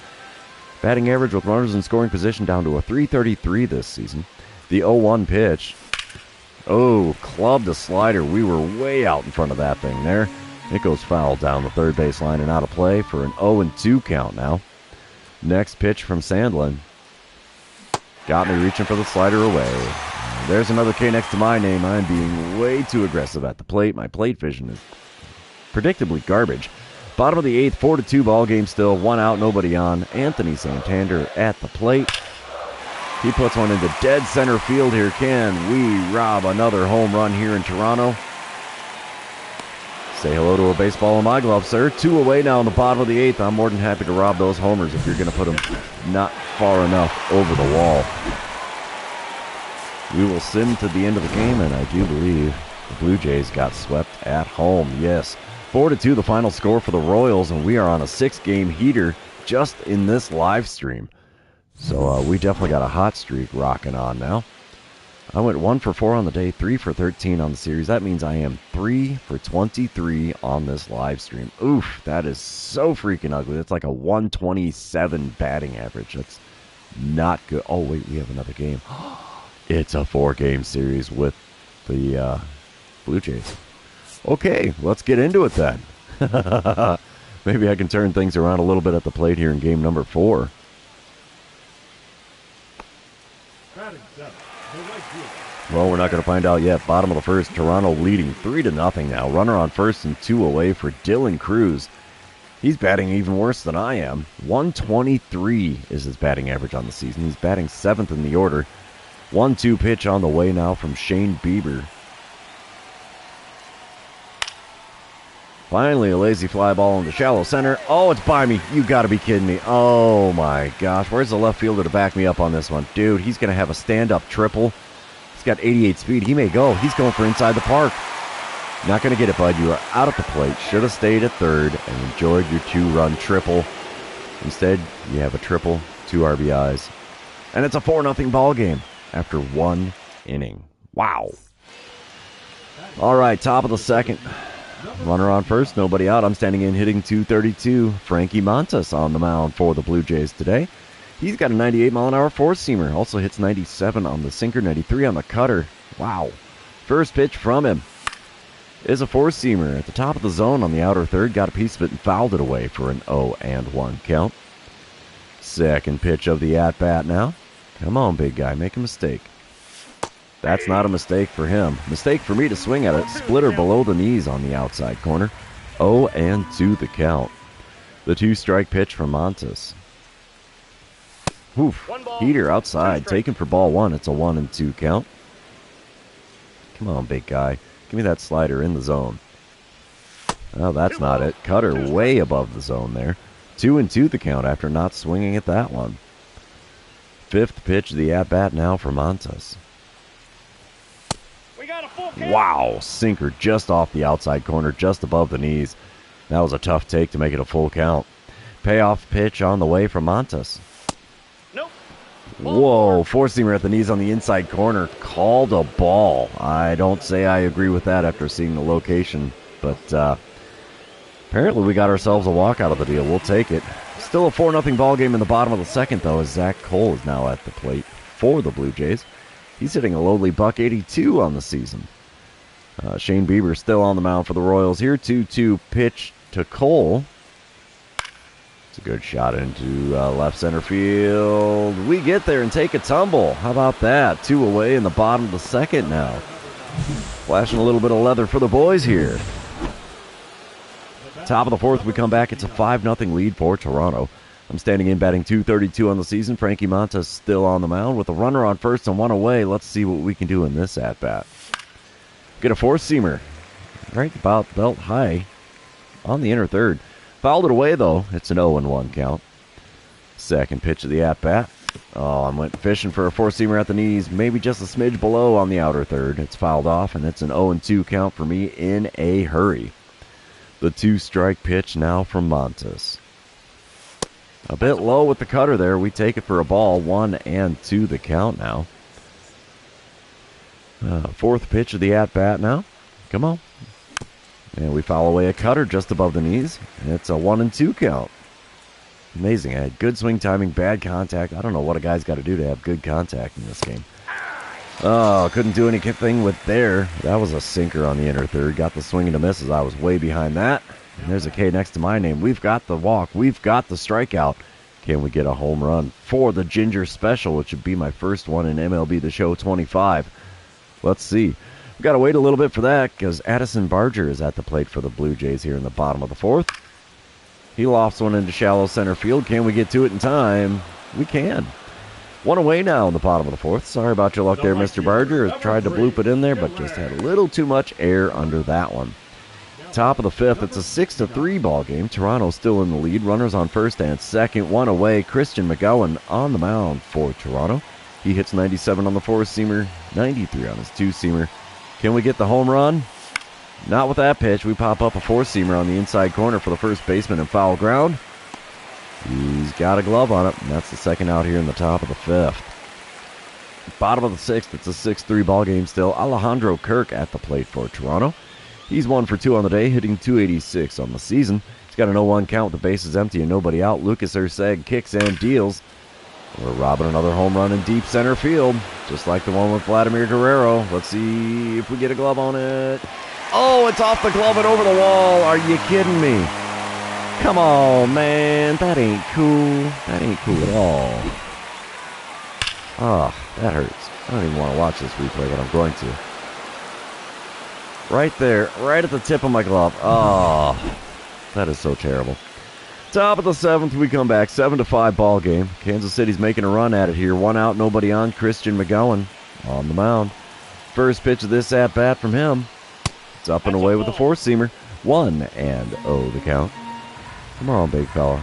Speaker 1: Batting average with runners in scoring position down to a .333 this season. The 0-1 pitch. Oh, clubbed a slider. We were way out in front of that thing there. It goes foul down the third base line and out of play for an 0-2 count now. Next pitch from Sandlin. Got me reaching for the slider away. There's another K next to my name. I'm being way too aggressive at the plate. My plate vision is predictably garbage. Bottom of the eighth, 4-2 ball game still. 1 out, nobody on. Anthony Santander at the plate. He puts one into dead center field here. Can we rob another home run here in Toronto? Say hello to a baseball in my glove, sir. 2 away now in the bottom of the eighth. I'm more than happy to rob those homers if you're going to put them not far enough over the wall. We will sim to the end of the game, and I do believe the Blue Jays got swept at home. Yes, 4-2 the final score for the Royals, and we are on a 6-game heater just in this live stream. So we definitely got a hot streak rocking on now. I went 1 for 4 on the day, 3 for 13 on the series. That means I am 3 for 23 on this live stream. Oof, that is so freaking ugly. That's like a 127 batting average. That's not good. Oh, wait, we have another game. It's a 4-game series with the Blue Jays. Okay, let's get into it then. Maybe I can turn things around a little bit at the plate here in game number 4. Well, we're not going to find out yet. Bottom of the first, Toronto leading 3-0 now. Runner on first and 2 away for Dylan Cruz. He's batting even worse than I am. 123 is his batting average on the season. He's batting 7th in the order. 1-2 pitch on the way now from Shane Bieber. Finally, a lazy fly ball into shallow center. Oh, it's by me. You got to be kidding me. Oh, my gosh. Where's the left fielder to back me up on this one? Dude, he's going to have a stand-up triple. He's got 88 speed. He may go. He's going for inside the park. Not going to get it, bud. You are out at the plate. Should have stayed at third and enjoyed your 2-run triple. Instead, you have a triple, 2 RBIs. And it's a 4-0 ball game after 1 inning. Wow. All right, top of the second. Runner on first, nobody out. I'm standing in hitting .232. Frankie Montas on the mound for the Blue Jays today. He's got a 98-mile-an-hour four-seamer. Also hits 97 on the sinker, 93 on the cutter. Wow. First pitch from him is a four-seamer at the top of the zone on the outer third. Got a piece of it and fouled it away for an 0-1 count. Second pitch of the at-bat now. Come on, big guy. Make a mistake. That's not a mistake for him. Mistake for me to swing at it. Splitter below the knees on the outside corner. 0-2 the count. The 2-strike pitch from Montas. Oof. Heater outside. Taken for ball 1. It's a 1-2 count. Come on, big guy. Give me that slider in the zone. Oh, that's not it. Cutter way above the zone there. 2-2 the count after not swinging at that one. Fifth pitch of the at-bat now for Montas. Wow, sinker just off the outside corner, just above the knees. That was a tough take to make it a full count. Payoff pitch on the way from Montas. Whoa, four-seamer at the knees on the inside corner. Called a ball. I don't say I agree with that after seeing the location, but apparently we got ourselves a walk out of the deal. We'll take it. Still a 4-0 ball game in the bottom of the second, though, as Zach Cole is now at the plate for the Blue Jays. He's hitting a lowly $182 on the season. Shane Bieber still on the mound for the Royals here. 2-2 pitch to Cole. It's a good shot into left center field. We get there and take a tumble. How about that? 2 away in the bottom of the second now. Flashing a little bit of leather for the boys here. Top of the fourth, we come back. It's a 5-0 lead for Toronto. I'm standing in batting .232 on the season. Frankie Montas still on the mound with a runner on first and 1 away. Let's see what we can do in this at-bat. Get a four-seamer right about belt high on the inner third. Fouled it away, though. It's an 0-1 count. Second pitch of the at-bat. Oh, I went fishing for a four-seamer at the knees. Maybe just a smidge below on the outer third. It's fouled off, and it's an 0-2 count for me in a hurry. The 2-strike pitch now from Montas. A bit low with the cutter there. We take it for a ball. 1-2 the count now. Fourth pitch of the at-bat now. Come on. And we foul away a cutter just above the knees. And it's a 1-2 count. Amazing. I had good swing timing, bad contact. I don't know what a guy's got to do to have good contact in this game. Oh, couldn't do anything with there. That was a sinker on the inner third. Got the swing and a miss as I was way behind that. And there's a K next to my name. We've got the walk. We've got the strikeout. Can we get a home run for the Ginger Special, which would be my first one in MLB The Show 25. Let's see. We've got to wait a little bit for that because Addison Barger is at the plate for the Blue Jays here in the bottom of the fourth. He lofts one into shallow center field. Can we get to it in time? We can. 1 away now in the bottom of the fourth. Sorry about your luck there, Mr. Barger. Tried to bloop it in there, but just had a little too much air under that one. Top of the fifth, it's a 6-3 ball game. Toronto still in the lead. Runners on first and second. 1 away. Christian McGowan on the mound for Toronto. He hits 97 on the four-seamer, 93 on his two-seamer. Can we get the home run? Not with that pitch. We pop up a four-seamer on the inside corner for the first baseman in foul ground. He's got a glove on it, and that's the second out here in the top of the fifth. Bottom of the sixth, it's a 6-3 ball game still. Alejandro Kirk at the plate for Toronto. He's 1 for 2 on the day, hitting .286 on the season. He's got an 0-1 count with the bases empty and nobody out. Lucas Erceg kicks and deals. We're robbing another home run in deep center field, just like the one with Vladimir Guerrero. Let's see if we get a glove on it. Oh, it's off the glove and over the wall. Are you kidding me? Come on, man. That ain't cool. That ain't cool at all. Ah, that hurts. I don't even want to watch this replay, but I'm going to. Right there, right at the tip of my glove. Oh, that is so terrible. Top of the seventh, we come back. 7-5 ball game. Kansas City's making a run at it here. 1 out, nobody on. Christian McGowan on the mound. First pitch of this at-bat from him. It's up and away with a four-seamer. 1-0 the count. Come on, big fella.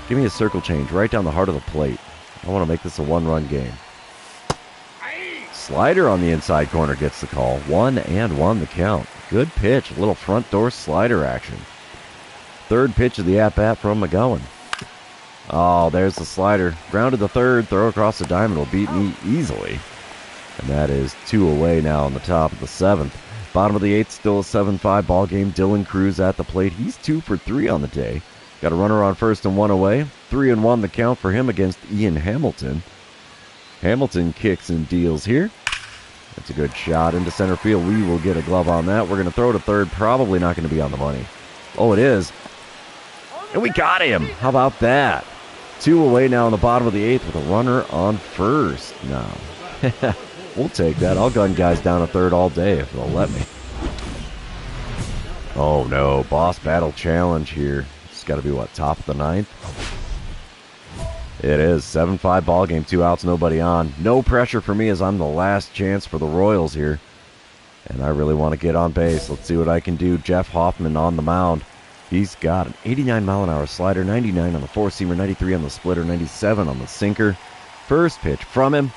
Speaker 1: Give me a circle change right down the heart of the plate. I want to make this a one-run game. Slider on the inside corner gets the call. 1-1 the count. Good pitch. A little front door slider action. Third pitch of the at-bat from McGowan. Oh, there's the slider. Grounded the third. Throw across the diamond will beat me easily. And that is 2 away now on the top of the seventh. Bottom of the eighth, still a 7-5 ball game. Dylan Cruz at the plate. He's 2 for 3 on the day. Got a runner on first and 1 away. 3-1 the count for him against Ian Hamilton. Hamilton kicks and deals here. That's a good shot into center field. We will get a glove on that. We're going to throw to third. Probably not going to be on the money. Oh, it is. And we got him. How about that? 2 away now in the bottom of the eighth with a runner on first now. We'll take that. I'll gun guys down at third all day if they'll let me. Oh, no. Boss battle challenge here. It's got to be, what, top of the ninth? It is. 7-5 ball game. 2 outs, nobody on. No pressure for me as I'm the last chance for the Royals here. And I really want to get on base. Let's see what I can do. Jeff Hoffman on the mound. He's got an 89-mile-an-hour slider, 99 on the four-seamer, 93 on the splitter, 97 on the sinker. First pitch from him.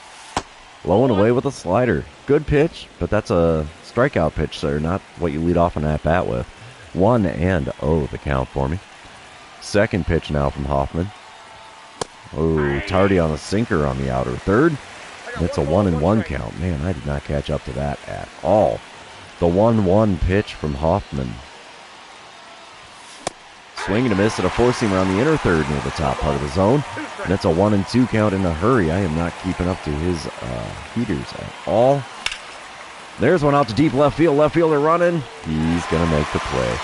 Speaker 1: Low and away with a slider. Good pitch, but that's a strikeout pitch, sir. Not what you lead off an at-bat with. 1-0 the count for me. Second pitch now from Hoffman. Oh, Tardy on a sinker on the outer third. It's a 1-1 count. Man, I did not catch up to that at all. The 1-1 pitch from Hoffman. Swing and a miss at a four-seamer on the inner third near the top part of the zone. And it's a 1-2 count in a hurry. I am not keeping up to his heaters at all. There's one out to deep left field. Left fielder running. He's going to make the play.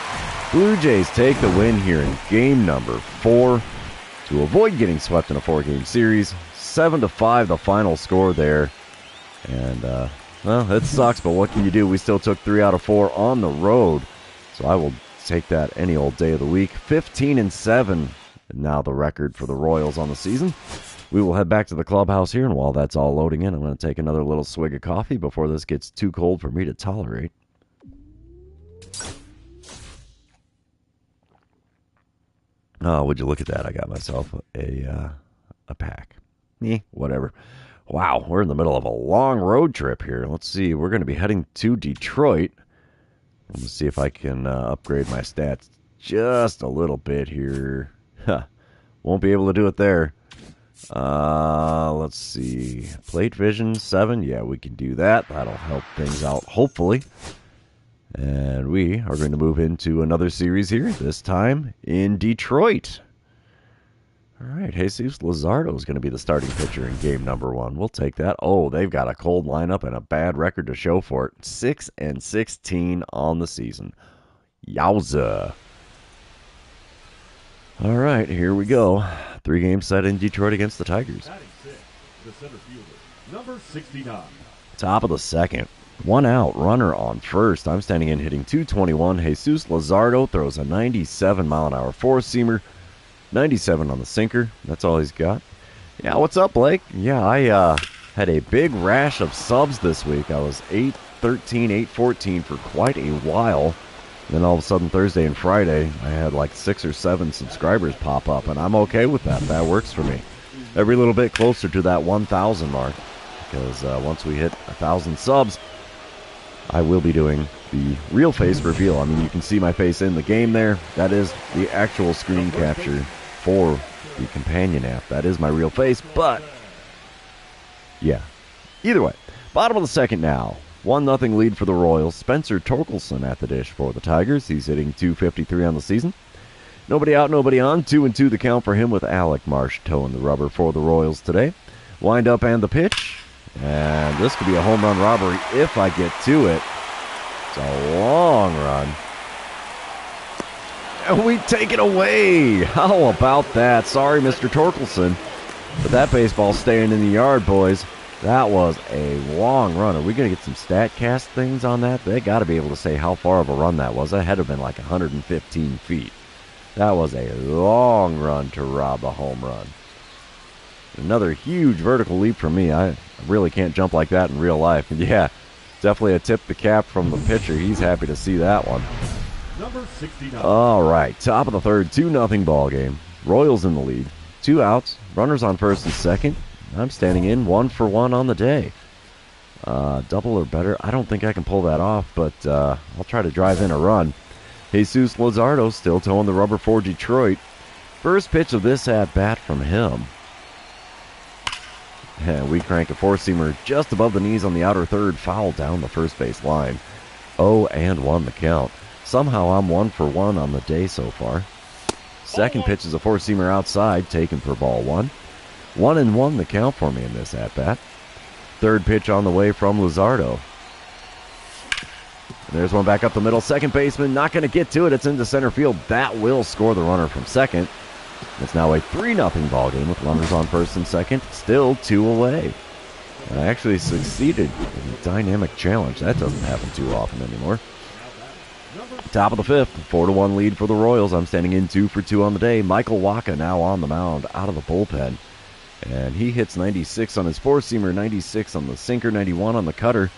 Speaker 1: Blue Jays take the win here in game number 4 to avoid getting swept in a 4-game series. 7-5 the final score there. And, well, it sucks, but what can you do? We still took 3 out of 4 on the road. So I will take that any old day of the week. 15-7 now the record for the Royals on the season. We will head back to the clubhouse here, and while that's all loading in, I'm going to take another little swig of coffee before this gets too cold for me to tolerate. Oh, would you look at that? I got myself a pack. Whatever. Wow, we're in the middle of a long road trip here. Let's see. We're going to be heading to Detroit. Let's see if I can upgrade my stats just a little bit here. Won't be able to do it there. Let's see. Plate vision 7. Yeah, we can do that. That'll help things out, hopefully. And we are going to move into another series here, this time in Detroit. All right, Jesus Luzardo is going to be the starting pitcher in game number 1. We'll take that. Oh, they've got a cold lineup and a bad record to show for it. 6-16 on the season. Yowza. All right, here we go. 3-game set in Detroit against the Tigers.
Speaker 2: The center fielder, number 69.
Speaker 1: Top of the second. 1 out, runner on first. I'm standing in hitting .221. Jesus Luzardo throws a 97-mile-an-hour four-seamer. 97 on the sinker. That's all he's got. Yeah, what's up, Blake? Yeah, I had a big rash of subs this week. I was 8-13, 8-14 for quite a while. Then all of a sudden, Thursday and Friday, I had like 6 or 7 subscribers pop up, and I'm okay with that. That works for me. Every little bit closer to that 1,000 mark, because once we hit 1,000 subs, I will be doing the real face reveal. I mean, you can see my face in the game there. That is the actual screen capture for the companion app. That is my real face, but yeah. Either way, bottom of the second now. 1-0 lead for the Royals. Spencer Torkelson at the dish for the Tigers. He's hitting .253 on the season. Nobody out, nobody on. 2-2 the count for him with Alec Marsh towing the rubber for the Royals today. Wind up and the pitch. And this could be a home run robbery if I get to it. It's a long run. And we take it away. How about that? Sorry, Mr. Torkelson. But that baseball's staying in the yard, boys. That was a long run. Are we going to get some StatCast things on that? They got to be able to say how far of a run that was. That had to have been like 115 feet. That was a long run to rob a home run. Another huge vertical leap from me. I really can't jump like that in real life. Yeah, definitely a tip the cap from the pitcher. He's happy to see that one.
Speaker 2: Number 69.
Speaker 1: All right, top of the third, 2-0 ball game. Royals in the lead. 2 outs, runners on first and second. I'm standing in 1 for 1 on the day. Double or better. I don't think I can pull that off, but I'll try to drive in a run. Jesus Luzardo still towing the rubber for Detroit. First pitch of this at-bat from him. And we crank a four-seamer just above the knees on the outer third, foul down the first base line. 0-1 the count. Somehow I'm 1 for 1 on the day so far. Second pitch is a four-seamer outside, taken for ball 1. 1-1 the count for me in this at-bat. Third pitch on the way from Luzardo. And there's one back up the middle. Second baseman not going to get to it. It's into center field. That will score the runner from second. It's now a 3-0 ball game with runners on first and second. Still 2 away. And I actually succeeded in a dynamic challenge. That doesn't happen too often anymore. Top of the fifth, 4-1 lead for the Royals. I'm standing in 2 for 2 on the day. Michael Wacha now on the mound, out of the bullpen. And he hits 96 on his four-seamer, 96 on the sinker, 91 on the cutter.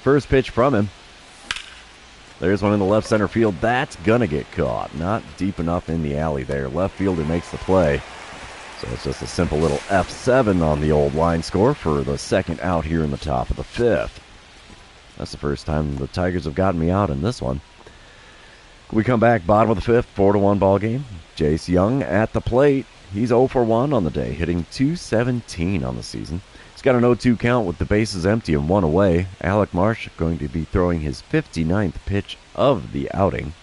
Speaker 1: First pitch from him. There's one in the left center field. That's going to get caught. Not deep enough in the alley there. Left fielder makes the play. So it's just a simple little F7 on the old line score for the second out here in the top of the fifth. That's the first time the Tigers have gotten me out in this one. We come back, bottom of the fifth, 4-1 ball game. Jace Young at the plate. He's 0 for 1 on the day, hitting .217 on the season. He's got an 0-2 count with the bases empty and one away. Alec Marsh going to be throwing his 59th pitch of the outing.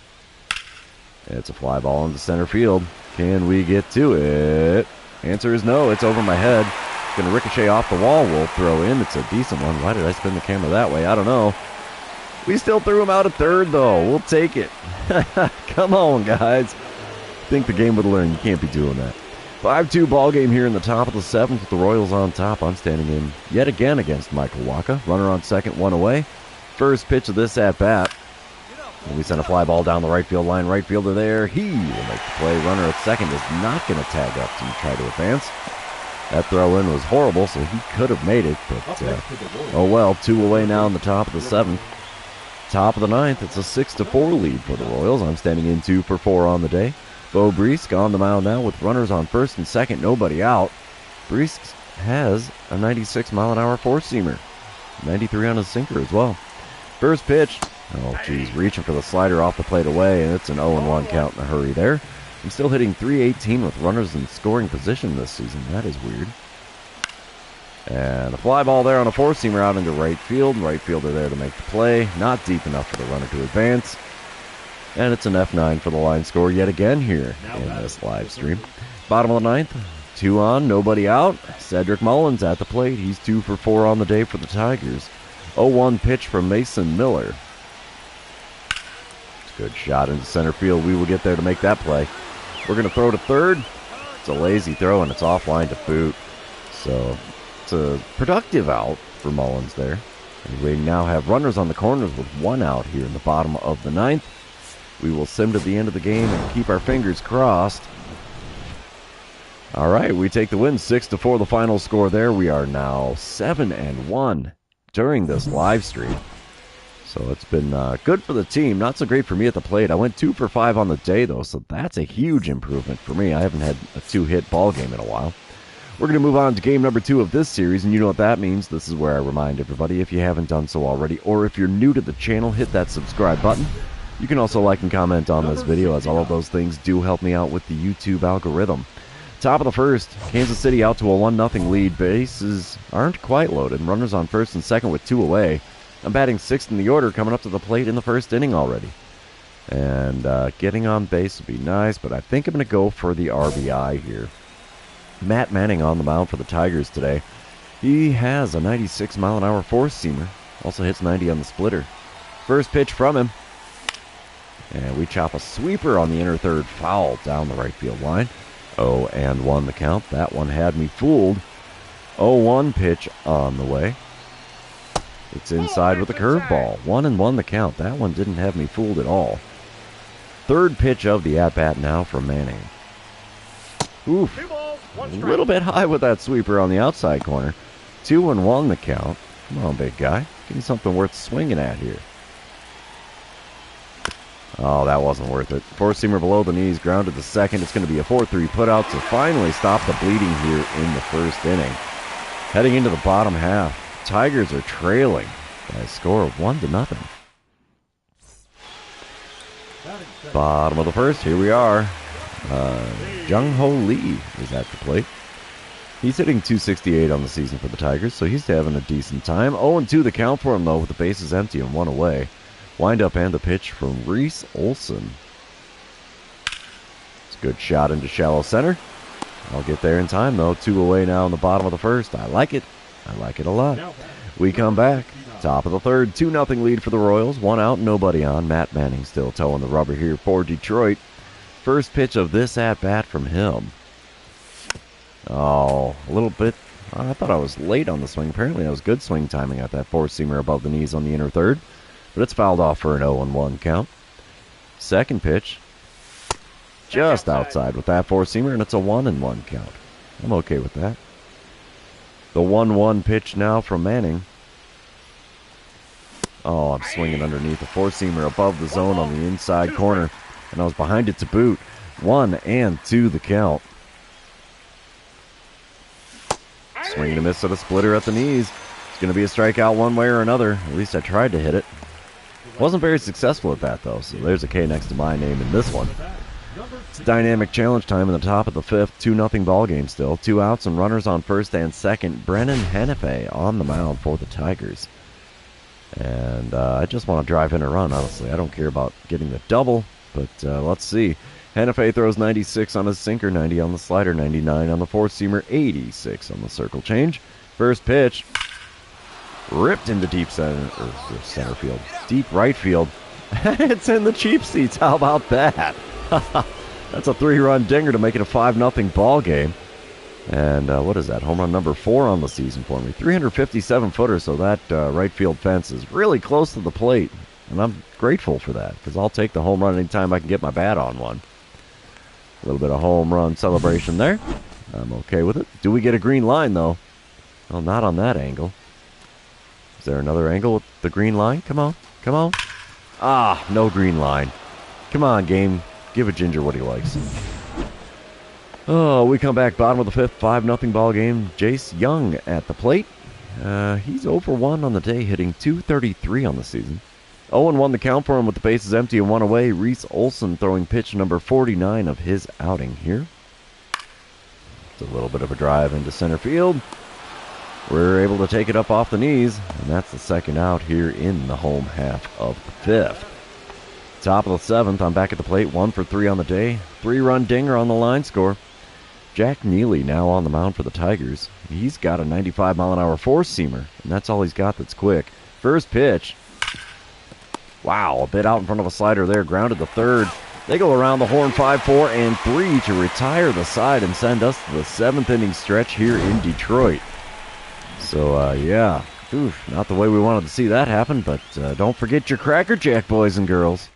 Speaker 1: It's a fly ball into center field. Can we get to it? Answer is no. It's over my head. It's going to ricochet off the wall. We'll throw in. It's a decent one. Why did I spin the camera that way? I don't know. We still threw him out at third, though. We'll take it. Come on, guys. Think the game would learn. You can't be doing that. 5-2 ball game here in the top of the 7th with the Royals on top. I'm standing in yet again against Michael Wacha. Runner on second, one away. First pitch of this at-bat. And we send a fly ball down the right field line. Right fielder there. He will make the play. Runner at second is not going to tag up to try to advance. That throw-in was horrible, so he could have made it. But, oh well, 2 away now in the top of the 7th. Top of the 9th, it's a 6-4 lead for the Royals. I'm standing in 2 for 4 on the day. Bo Brisk on the mound now with runners on first and second, nobody out. Brisk has a 96-mile-an-hour four-seamer. 93 on his sinker as well. First pitch. Oh, geez, reaching for the slider off the plate away, and it's an 0-1 count in a hurry there. I'm still hitting .318 with runners in scoring position this season. That is weird. And a fly ball there on a four-seamer out into right field. Right fielder there to make the play. Not deep enough for the runner to advance. And it's an F9 for the line score yet again here in this live stream. Bottom of the 9th, 2 on, nobody out. Cedric Mullins at the plate. He's 2 for 4 on the day for the Tigers. 0-1 pitch from Mason Miller. Good shot into center field. We will get there to make that play. We're going to throw to third. It's a lazy throw, and it's offline to boot. So it's a productive out for Mullins there. And we now have runners on the corners with 1 out here in the bottom of the 9th. We will sim to the end of the game and keep our fingers crossed. All right, we take the win. 6-4 the final score there. We are now 7-1 during this live stream. So it's been good for the team. Not so great for me at the plate. I went 2 for 5 on the day, though, so that's a huge improvement for me. I haven't had a 2-hit ball game in a while. We're going to move on to game number 2 of this series, and you know what that means. This is where I remind everybody, if you haven't done so already, or if you're new to the channel, hit that subscribe button. You can also like and comment on this video, as all of those things do help me out with the YouTube algorithm. Top of the first, Kansas City out to a 1-0 lead. Bases aren't quite loaded. Runners on first and second with 2 away. I'm batting 6th in the order, coming up to the plate in the first inning already. And getting on base would be nice, but I think I'm going to go for the RBI here. Matt Manning on the mound for the Tigers today. He has a 96-mile-an-hour four-seamer. Also hits 90 on the splitter. First pitch from him. And we chop a sweeper on the inner third, foul down the right field line. 0-1 the count. That one had me fooled. 0-1 pitch on the way. It's inside with a curveball. 1-1 the count. That one didn't have me fooled at all. Third pitch of the at-bat now from Manning. Oof. A little bit high with that sweeper on the outside corner. 2-1 the count. Come on, big guy. Give me something worth swinging at here. Oh, that wasn't worth it. Four-seamer below the knees, grounded to second. It's going to be a 4-3 putout to finally stop the bleeding here in the first inning. Heading into the bottom half, Tigers are trailing by a score of 1-0. Bottom of the first, here we are. Jung-Ho Lee is at the plate. He's hitting .268 on the season for the Tigers, so he's having a decent time. 0-2 the count for him, though, with the bases empty and 1 away. Wind-up and the pitch from Reese Olson. It's a good shot into shallow center. I'll get there in time, though. 2 away now in the bottom of the first. I like it. I like it a lot. We come back. Top of the third. 2-0 lead for the Royals. 1 out, nobody on. Matt Manning still towing the rubber here for Detroit. First pitch of this at-bat from him. Oh, a little bit. I thought I was late on the swing. Apparently, I was good swing timing at that four-seamer above the knees on the inner third. But it's fouled off for an 0-1 count. Second pitch. Just outside with that four-seamer, and it's a 1-1 count. I'm okay with that. The 1-1 pitch now from Manning. Oh, I'm swinging underneath the four-seamer above the zone on the inside corner. And I was behind it to boot. 1-2 the count. Swing and a miss at a splitter at the knees. It's going to be a strikeout one way or another. At least I tried to hit it. Wasn't very successful at that, though, so there's a K next to my name in this one. It's dynamic challenge time in the top of the fifth. 2-0 ball game still. 2 outs and runners on first and second. Brennan Hennefe on the mound for the Tigers. And I just want to drive in a run, honestly. I don't care about getting the double, but let's see. Hennefe throws 96 on his sinker, 90 on the slider, 99 on the four-seamer, 86 on the circle change. First pitch, ripped into deep center field. Deep right field. It's in the cheap seats. How about that? That's a 3-run dinger to make it a 5-0 ball game. And what is that? Home run number 4 on the season for me. 357-footer, so that right field fence is really close to the plate. And I'm grateful for that, because I'll take the home run anytime I can get my bat on one. A little bit of home run celebration there. I'm okay with it. Do we get a green line, though? Well, not on that angle. Is there another angle with the green line? Come on. Come on. Ah, no green line. Come on, game. Give a Ginger what he likes. Oh, we come back bottom of the fifth, 5-0 ball game. Jace Young at the plate. He's 0 for 1 on the day, hitting .233 on the season. 0-1 the count for him with the bases empty and 1 away. Reese Olson throwing pitch number 49 of his outing here. It's a little bit of a drive into center field. We're able to take it up off the knees, and that's the second out here in the home half of the fifth. Top of the seventh, I'm back at the plate, 1 for 3 on the day. 3-run dinger on the line score. Jack Neely now on the mound for the Tigers. He's got a 95-mile-an-hour four-seamer, and that's all he's got that's quick. First pitch. Wow, a bit out in front of a slider there, grounded to third. They go around the horn 5, 4, and 3 to retire the side and send us to the 7th inning stretch here in Detroit. So, yeah, oof, not the way we wanted to see that happen, but don't forget your Cracker Jack, boys and girls.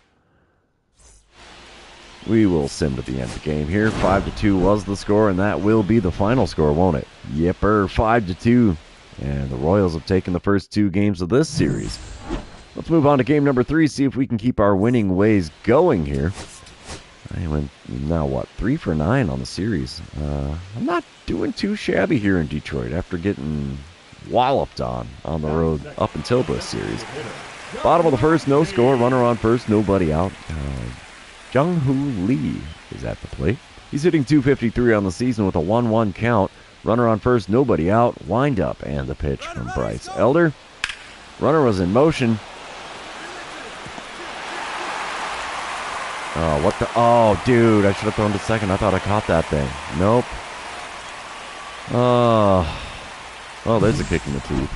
Speaker 1: We will sim to the end of the game here. 5-2 was the score, and that will be the final score, won't it? Yepper, 5-2. And the Royals have taken the first 2 games of this series. Let's move on to game number 3, see if we can keep our winning ways going here. I went, now what, 3 for 9 on the series. I'm not doing too shabby here in Detroit after getting walloped on the road up until this series. Bottom of the first, no score. Runner on first, nobody out. Jung-Hoo Lee is at the plate. He's hitting .253 on the season with a 1-1 count. Runner on first, nobody out. Wind up and the pitch from Bryce Elder. Runner was in motion. Oh, what the? Oh, dude, I should have thrown to second. I thought I caught that thing. Nope. Oh, there's a kick in the teeth.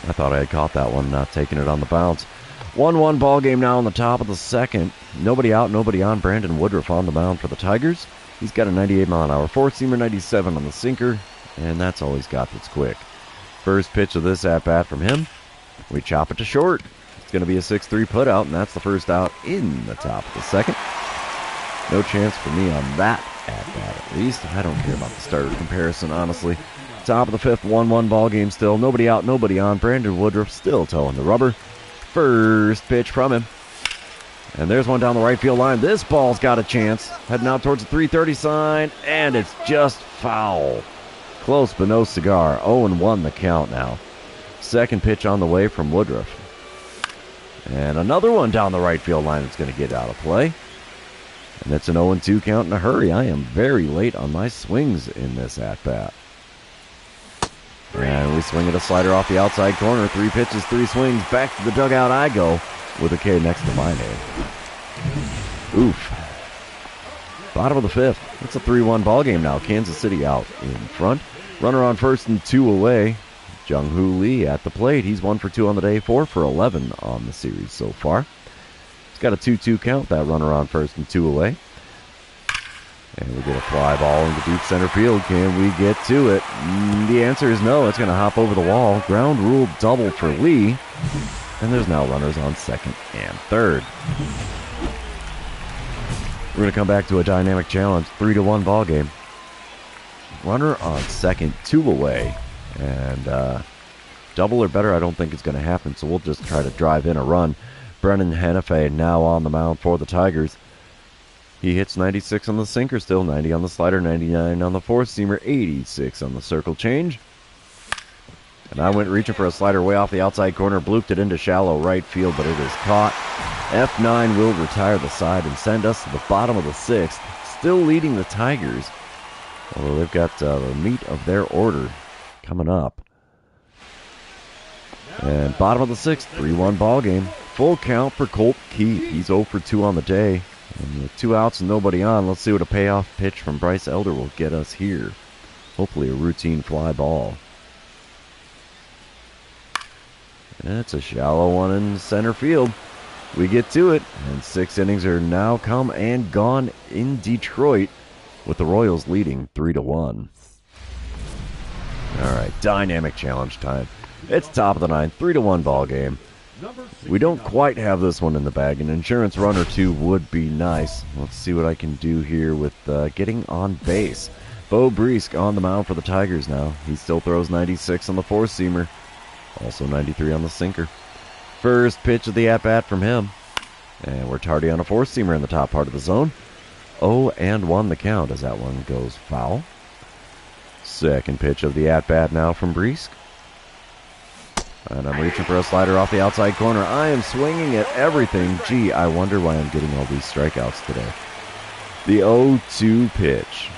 Speaker 1: I thought I had caught that one, not taking it on the bounce. 1-1 ball game now on the top of the second. Nobody out, nobody on. Brandon Woodruff on the mound for the Tigers. He's got a 98-mile-an-hour four-seamer, 97 on the sinker, and that's all he's got that's quick. First pitch of this at-bat from him. We chop it to short. It's going to be a 6-3 put-out, and that's the first out in the top of the second. No chance for me on that at-bat, at least. I don't care about the starter comparison, honestly. Top of the fifth, 1-1 ball game still. Nobody out, nobody on. Brandon Woodruff still towing the rubber. First pitch from him. And there's one down the right field line. This ball's got a chance. Heading out towards the 330 sign, and it's just foul. Close, but no cigar. 0-1 the count now. Second pitch on the way from Woodruff. And another one down the right field line that's going to get out of play. And it's an 0-2 count in a hurry. I am very late on my swings in this at-bat. And we swing at a slider off the outside corner. 3 pitches, 3 swings. Back to the dugout I go with a K next to my name. Oof. Bottom of the fifth. It's a 3-1 ball game now. Kansas City out in front. Runner on first and 2 away. Jung-Hoo Lee at the plate. He's 1 for 2 on the day, 4 for 11 on the series so far. He's got a 2-2 count, that runner on first and 2 away. And we get a fly ball into deep center field. Can we get to it? The answer is no. It's going to hop over the wall. Ground rule double for Lee. And there's now runners on second and third. We're going to come back to a dynamic challenge. 3-1 ball game. Runner on second, 2 away. And double or better, I don't think it's going to happen. So we'll just try to drive in a run. Brennan Hennefe now on the mound for the Tigers. He hits 96 on the sinker still, 90 on the slider, 99 on the four-seamer, 86 on the circle change. And I went reaching for a slider way off the outside corner, blooped it into shallow right field, but it is caught. F9 will retire the side and send us to the bottom of the 6th, still leading the Tigers. Although they've got the meat of their order coming up. And bottom of the 6th, 3-1 ball game. Full count for Colt Keith. He's 0 for 2 on the day. And with 2 outs and nobody on, let's see what a payoff pitch from Bryce Elder will get us here. Hopefully a routine fly ball. And it's a shallow one in center field. We get to it, and 6 innings are now come and gone in Detroit, with the Royals leading 3-1. All right, dynamic challenge time. It's top of the 9th, 3-1 ball game. We don't quite have this one in the bag. An insurance run or 2 would be nice. Let's see what I can do here with getting on base. Bo Breesk on the mound for the Tigers now. He still throws 96 on the 4-seamer. Also 93 on the sinker. First pitch of the at-bat from him. And we're tardy on a 4-seamer in the top part of the zone. 0-1 the count as that one goes foul. Second pitch of the at-bat now from Breesk. And I'm reaching for a slider off the outside corner. I am swinging at everything. Gee, I wonder why I'm getting all these strikeouts today. The 0-2 pitch.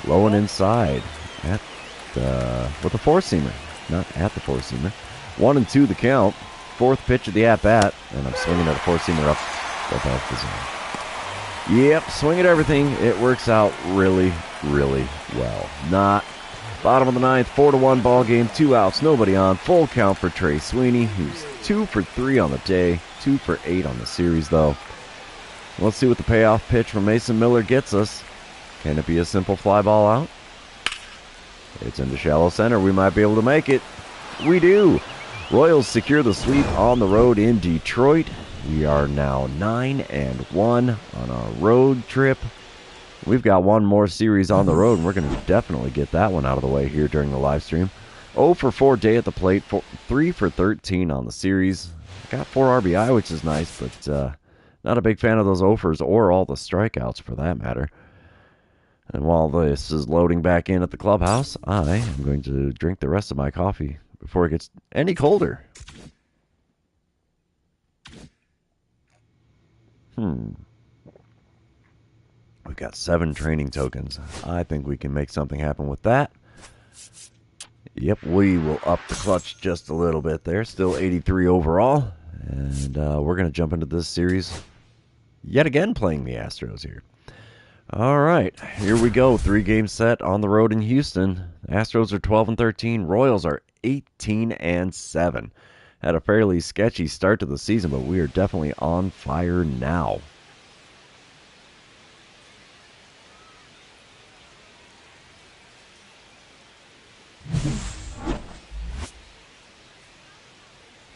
Speaker 1: Low and inside at with a 4-seamer. Not at the 4-seamer. 1-2 the count. Fourth pitch of the at-bat. And I'm swinging at a 4-seamer up above the zone. Yep, swing at everything. It works out really, really well. Not bottom of the 9th, 4-1 ball game, 2 outs, nobody on. Full count for Trey Sweeney, who's 2 for 3 on the day, 2 for 8 on the series, though. Let's see what the payoff pitch from Mason Miller gets us. Can it be a simple fly ball out? It's into shallow center. We might be able to make it. We do. Royals secure the sweep on the road in Detroit. We are now 9-1 on our road trip. We've got one more series on the road, and we're going to definitely get that one out of the way here during the live stream. 0 for 4 day at the plate, 3 for 13 on the series. Got 4 RBI, which is nice, but not a big fan of those 0-fers or all the strikeouts for that matter. And while this is loading back in at the clubhouse, I am going to drink the rest of my coffee before it gets any colder. We've got 7 training tokens. I think we can make something happen with that. Yep, we will up the clutch just a little bit there. Still 83 overall. And we're going to jump into this series yet again playing the Astros here. All right, here we go. 3-game set on the road in Houston. Astros are 12-13. Royals are 18-7. Had a fairly sketchy start to the season, but we are definitely on fire now.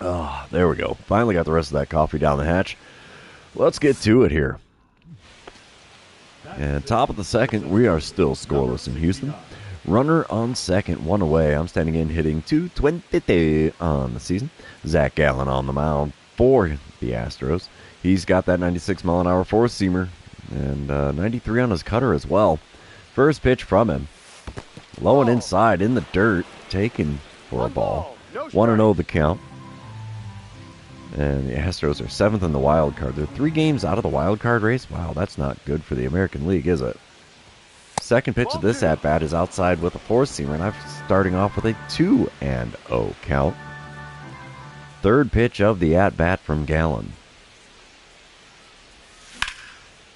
Speaker 1: Oh, there we go. Finally got the rest of that coffee down the hatch. Let's get to it here. And top of the 2nd, we are still scoreless in Houston. Runner on second, 1 away. I'm standing in hitting .220 on the season. Zach Gallen on the mound for the Astros. He's got that 96-mile-an-hour 4-seamer and 93 on his cutter as well. First pitch from him. Low and inside in the dirt, taken for a ball. 1-0 the count. And the Astros are 7th in the wild card. They're 3 games out of the wild card race. Wow, that's not good for the American League, is it? Second pitch of this at-bat is outside with a 4-seamer, and I'm starting off with a 2-0 count. Third pitch of the at-bat from Gallen.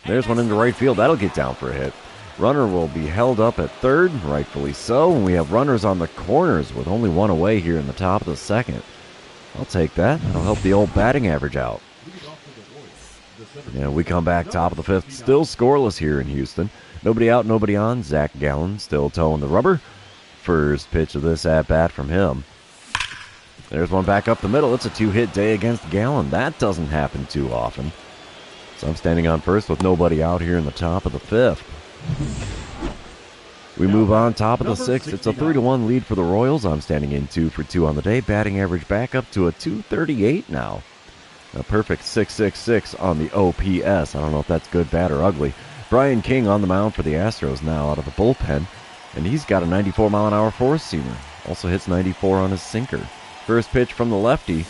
Speaker 1: There's one into right field. That'll get down for a hit. Runner will be held up at third, rightfully so. And we have runners on the corners with only 1 away here in the top of the 2nd. I'll take that. That'll help the old batting average out. And we come back top of the 5th. Still scoreless here in Houston. Nobody out, nobody on. Zach Gallen still towing the rubber. First pitch of this at-bat from him. There's one back up the middle. It's a 2-hit day against Gallen. That doesn't happen too often. So I'm standing on first with nobody out here in the top of the 5th. We move on top of the 6th. It's a 3-1 lead for the Royals. I'm standing in 2 for 2 on the day. Batting average back up to a .238 now. A perfect .666 on the OPS. I don't know if that's good, bad, or ugly. Brian King on the mound for the Astros now out of the bullpen. And he's got a 94-mile-an-hour 4-seamer. Also hits 94 on his sinker. First pitch from the lefty.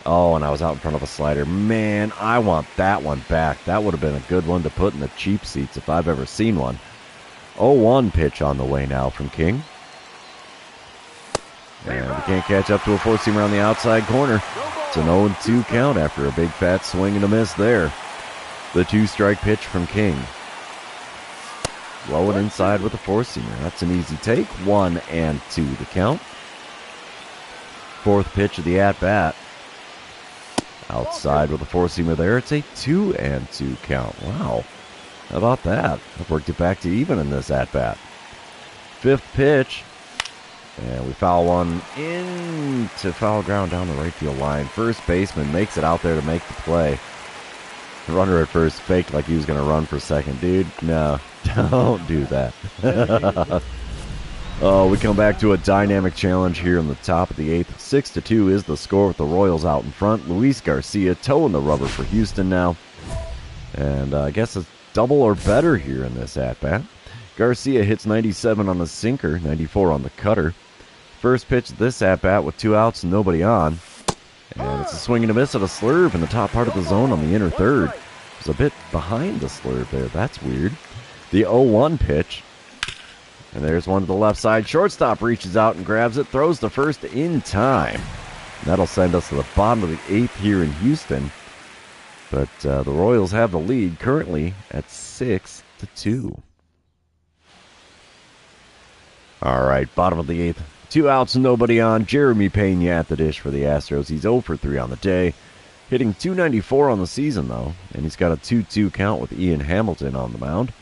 Speaker 1: Oh, and I was out in front of a slider. Man, I want that one back. That would have been a good one to put in the cheap seats if I've ever seen one. 0-1 pitch on the way now from King. And we can't catch up to a four-seamer on the outside corner. It's an 0-2 count after a big fat swing and a miss there. The two-strike pitch from King. Low and inside with a four-seamer. That's an easy take. 1-2 the count. Fourth pitch of the at-bat. Outside with a four-seamer there. It's a 2-2 count. Wow. How about that? I've worked it back to even in this at-bat. Fifth pitch. And we foul one into foul ground down the right field line. First baseman makes it out there to make the play. The runner at first faked like he was going to run for second. Dude, no, don't do that. Oh, we come back to a dynamic challenge here in the top of the eighth. 6-2 is the score with the Royals out in front. Luis Garcia towing the rubber for Houston now. And I guess it's double or better here in this at-bat. Garcia hits 97 on the sinker, 94 on the cutter. First pitch of this at-bat with 2 outs and nobody on. And it's a swing and a miss at a slurve in the top part of the zone on the inner third. It's a bit behind the slurve there. That's weird. The 0-1 pitch. And there's one to the left side. Shortstop reaches out and grabs it, throws the first in time. And that'll send us to the bottom of the eighth here in Houston. But the Royals have the lead currently at 6-2. All right, bottom of the eighth. 2 outs, nobody on. Jeremy Pena at the dish for the Astros. He's 0 for 3 on the day. Hitting .294 on the season, though. And he's got a 2-2 count with Ian Hamilton on the mound.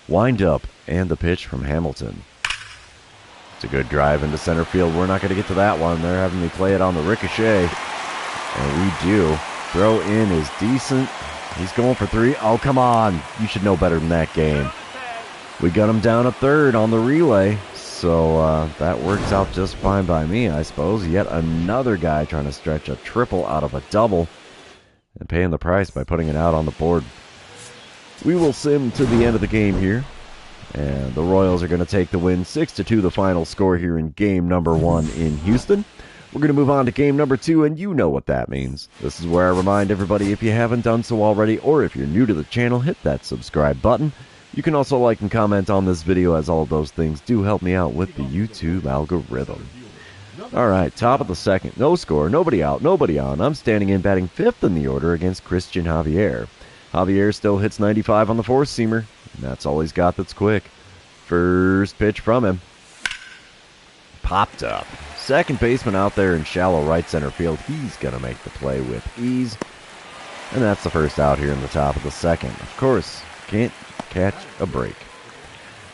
Speaker 1: Wind up and the pitch from Hamilton. It's a good drive into center field. We're not going to get to that one. They're having me play it on the ricochet. And we do. Throw in is decent. He's going for 3. Oh, come on. You should know better than that game. We got him down at third on the relay. So that works out just fine by me, I suppose. Yet another guy trying to stretch a triple out of a double and paying the price by putting it out on the board. We will sim to the end of the game here. And the Royals are going to take the win. 6-2 the final score here in game number 1 in Houston. We're going to move on to game number 2, and you know what that means. This is where I remind everybody, if you haven't done so already, or if you're new to the channel, hit that subscribe button. You can also like and comment on this video, as all of those things do help me out with the YouTube algorithm. Alright, top of the second. No score, nobody out, nobody on. I'm standing in batting 5th in the order against Christian Javier. Javier still hits 95 on the four-seamer. And that's all he's got that's quick. First pitch from him. Popped up. Second baseman out there in shallow right center field. He's going to make the play with ease. And that's the first out here in the top of the second. Of course, can't catch a break.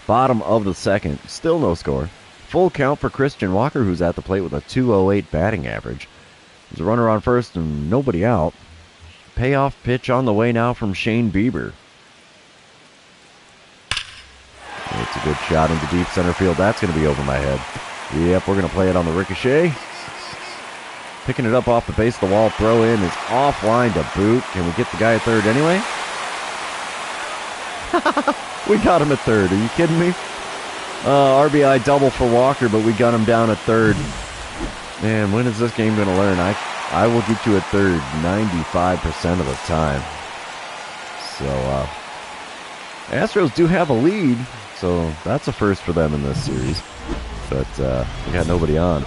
Speaker 1: Bottom of the second, still no score. Full count for Christian Walker, who's at the plate with a .208 batting average. There's a runner on first and nobody out. Payoff pitch on the way now from Shane Bieber. It's a good shot into deep center field. That's going to be over my head. Yep, we're going to play it on the ricochet. Picking it up off the base of the wall. Throw in is offline to boot. Can we get the guy at third anyway? We got him at third. Are you kidding me? RBI double for Walker, but we got him down at third. Man, when is this game going to learn? I will get you at third 95% of the time. So, Astros do have a lead, so that's a first for them in this series. But we got nobody on.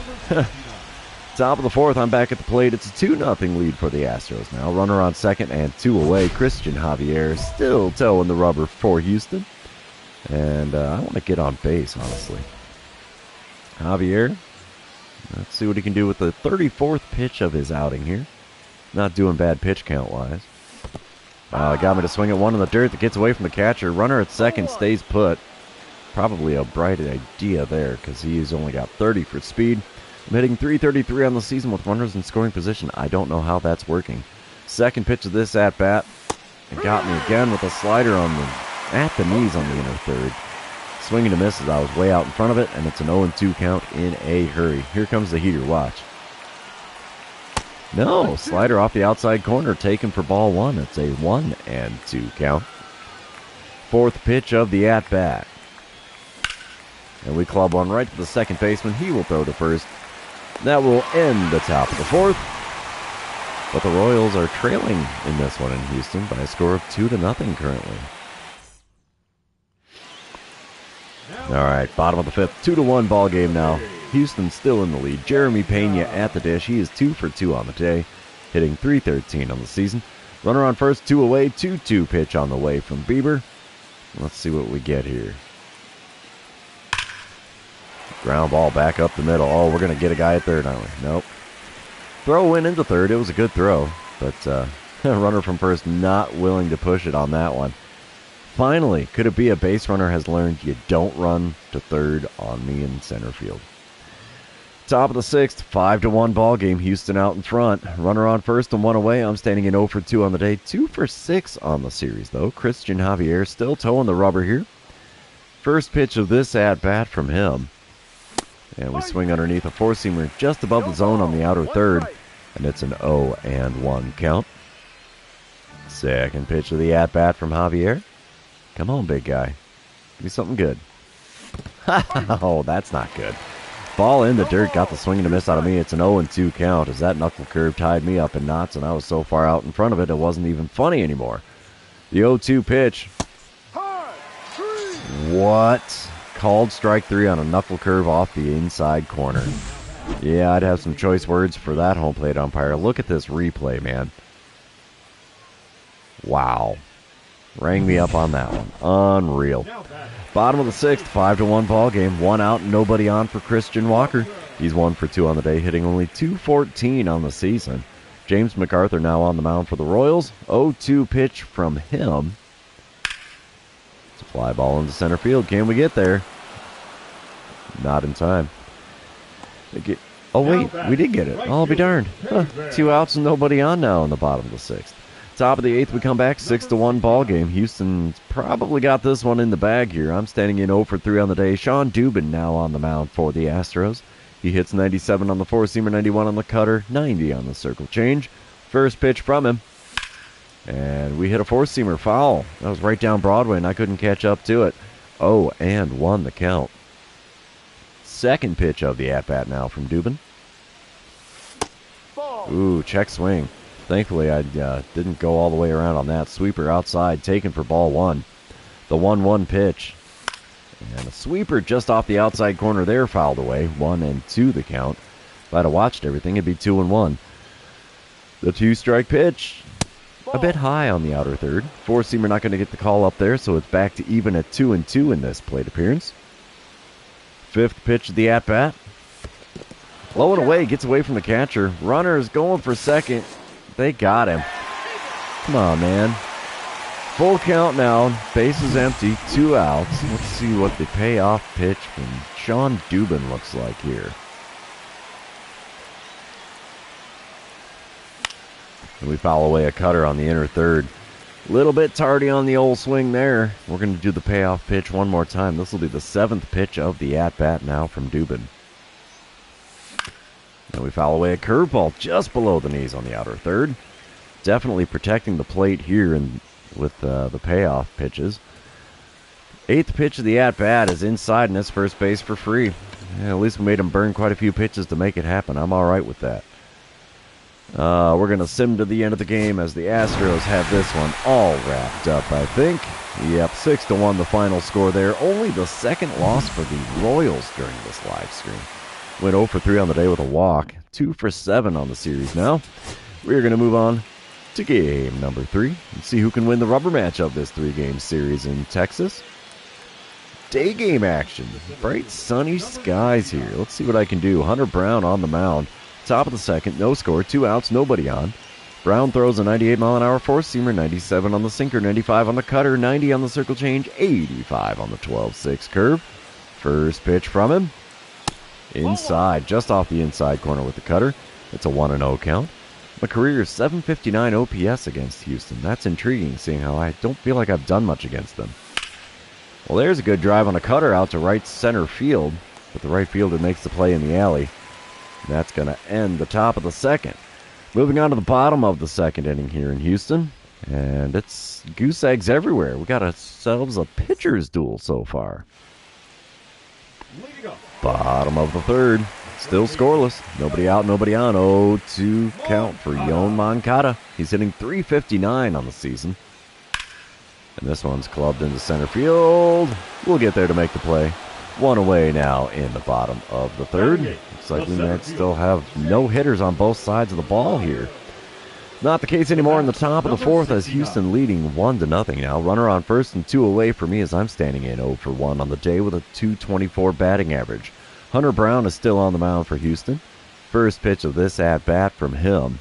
Speaker 1: Top of the fourth, I'm back at the plate. It's a 2-0 lead for the Astros now. Runner on second and 2 away. Christian Javier still towing the rubber for Houston. And I want to get on base, honestly. Javier, let's see what he can do with the 34th pitch of his outing here. Not doing bad pitch count-wise. Got me to swing at one in the dirt that gets away from the catcher. Runner at second stays put. Probably a bright idea there because he's only got 30 for speed. I'm hitting .333 on the season with runners in scoring position. I don't know how that's working. Second pitch of this at-bat. It got me again with a slider at the knees on the inner third. Swinging to miss as I was way out in front of it, and it's an 0-2 count in a hurry. Here comes the heater. Watch. No, slider off the outside corner, taken for ball 1. It's a 1-2 count. Fourth pitch of the at-bat. And we club one right to the second baseman. He will throw to first. That will end the top of the fourth. But the Royals are trailing in this one in Houston by a score of 2-0 currently. All right, bottom of the fifth, 2-1 ball game now. Houston still in the lead. Jeremy Pena at the dish. He is 2 for 2 on the day, hitting .313 on the season. Runner on first, 2 away, 2-2 pitch on the way from Bieber. Let's see what we get here. Ground ball back up the middle. Oh, we're going to get a guy at third, aren't we? Nope. Throw went into third. It was a good throw, but runner from first not willing to push it on that one. Finally, could it be a base runner has learned you don't run to third on me in center field. Top of the sixth, 5-1 ball game. Houston out in front. Runner on first and 1 away. I'm standing in 0 for 2 on the day. 2 for 6 on the series, though. Christian Javier still toeing the rubber here. First pitch of this at-bat from him. And we swing underneath a four-seamer just above the zone on the outer third. And it's an 0-1 count. Second pitch of the at-bat from Javier. Come on, big guy. Give me something good. Oh, that's not good. Ball in the dirt, got the swing and a miss out of me. It's an 0-2 count as that knuckle curve tied me up in knots, and I was so far out in front of it, it wasn't even funny anymore. The 0-2 pitch. What? Called strike 3 on a knuckle curve off the inside corner. Yeah, I'd have some choice words for that home plate umpire. Look at this replay, man. Wow. Rang me up on that one. Unreal. Bottom of the sixth, 5-1 ball game. 1 out, nobody on for Christian Walker. He's 1 for 2 on the day, hitting only .214 on the season. James MacArthur now on the mound for the Royals. 0-2 pitch from him. It's a fly ball into center field. Can we get there? Not in time. Oh, wait, we did get it. I'll be darned. 2 outs and nobody on now in the bottom of the sixth. Top of the eighth, we come back, 6-1 ball game. Houston's probably got this one in the bag here. I'm standing in 0 for 3 on the day. Sean Dubin now on the mound for the Astros. He hits 97 on the four-seamer, 91 on the cutter, 90 on the circle change. First pitch from him. And we hit a four-seamer foul. That was right down Broadway, and I couldn't catch up to it. 0-1 the count. Second pitch of the at-bat now from Dubin. Ooh, check swing. Thankfully, I didn't go all the way around on that. Sweeper outside, taken for ball 1. The 1-1 pitch. And a sweeper just off the outside corner there, fouled away. 1-2 the count. If I'd have watched everything, it'd be 2-1. The 2-strike pitch. A bit high on the outer third. Four-seamer not going to get the call up there, so it's back to even at 2-2 in this plate appearance. Fifth pitch of the at-bat. Low and away, gets away from the catcher. Runner is going for second. They got him. Come on, man. Full count now. Bases empty. 2 outs. Let's see what the payoff pitch from Sean Dubin looks like here. And we foul away a cutter on the inner third. A little bit tardy on the old swing there. We're going to do the payoff pitch one more time. This will be the 7th pitch of the at-bat now from Dubin. And we foul away a curveball just below the knees on the outer third. Definitely protecting the plate here with the payoff pitches. 8th pitch of the at-bat is inside and it's first base for free. Yeah, at least we made him burn quite a few pitches to make it happen. I'm all right with that. We're going to sim to the end of the game as the Astros have this one all wrapped up, I think. Yep, 6-1 the final score there. Only the second loss for the Royals during this live stream. Went 0 for 3 on the day with a walk. 2 for 7 on the series now. We're going to move on to game number 3 and see who can win the rubber match of this 3-game series in Texas. Day game action. Bright sunny skies here. Let's see what I can do. Hunter Brown on the mound. Top of the second, no score, 2 outs, nobody on. Brown throws a 98-mile-an-hour four-seamer, 97 on the sinker, 95 on the cutter, 90 on the circle change, 85 on the 12-6 curve. First pitch from him. Inside, just off the inside corner with the cutter. It's a 1-0 count. A career 759 OPS against Houston. That's intriguing, seeing how I don't feel like I've done much against them. Well, there's a good drive on a cutter out to right center field, but the right fielder makes the play in the alley. And that's going to end the top of the second. Moving on to the bottom of the second inning here in Houston. And it's goose eggs everywhere. We got ourselves a pitcher's duel so far.
Speaker 2: Leading up.
Speaker 1: Bottom of the third. Still scoreless. Nobody out, nobody on. 0-2 count for Yoan Moncada. He's hitting .359 on the season. And this one's clubbed into center field. We'll get there to make the play. One away now in the bottom of the third. Looks like we might still have no hitters on both sides of the ball here. Not the case anymore in the top of the fourth as Houston leading 1-0 now. Runner on first and 2 away for me as I'm standing in 0 for 1 on the day with a .224 batting average. Hunter Brown is still on the mound for Houston. First pitch of this at-bat from him.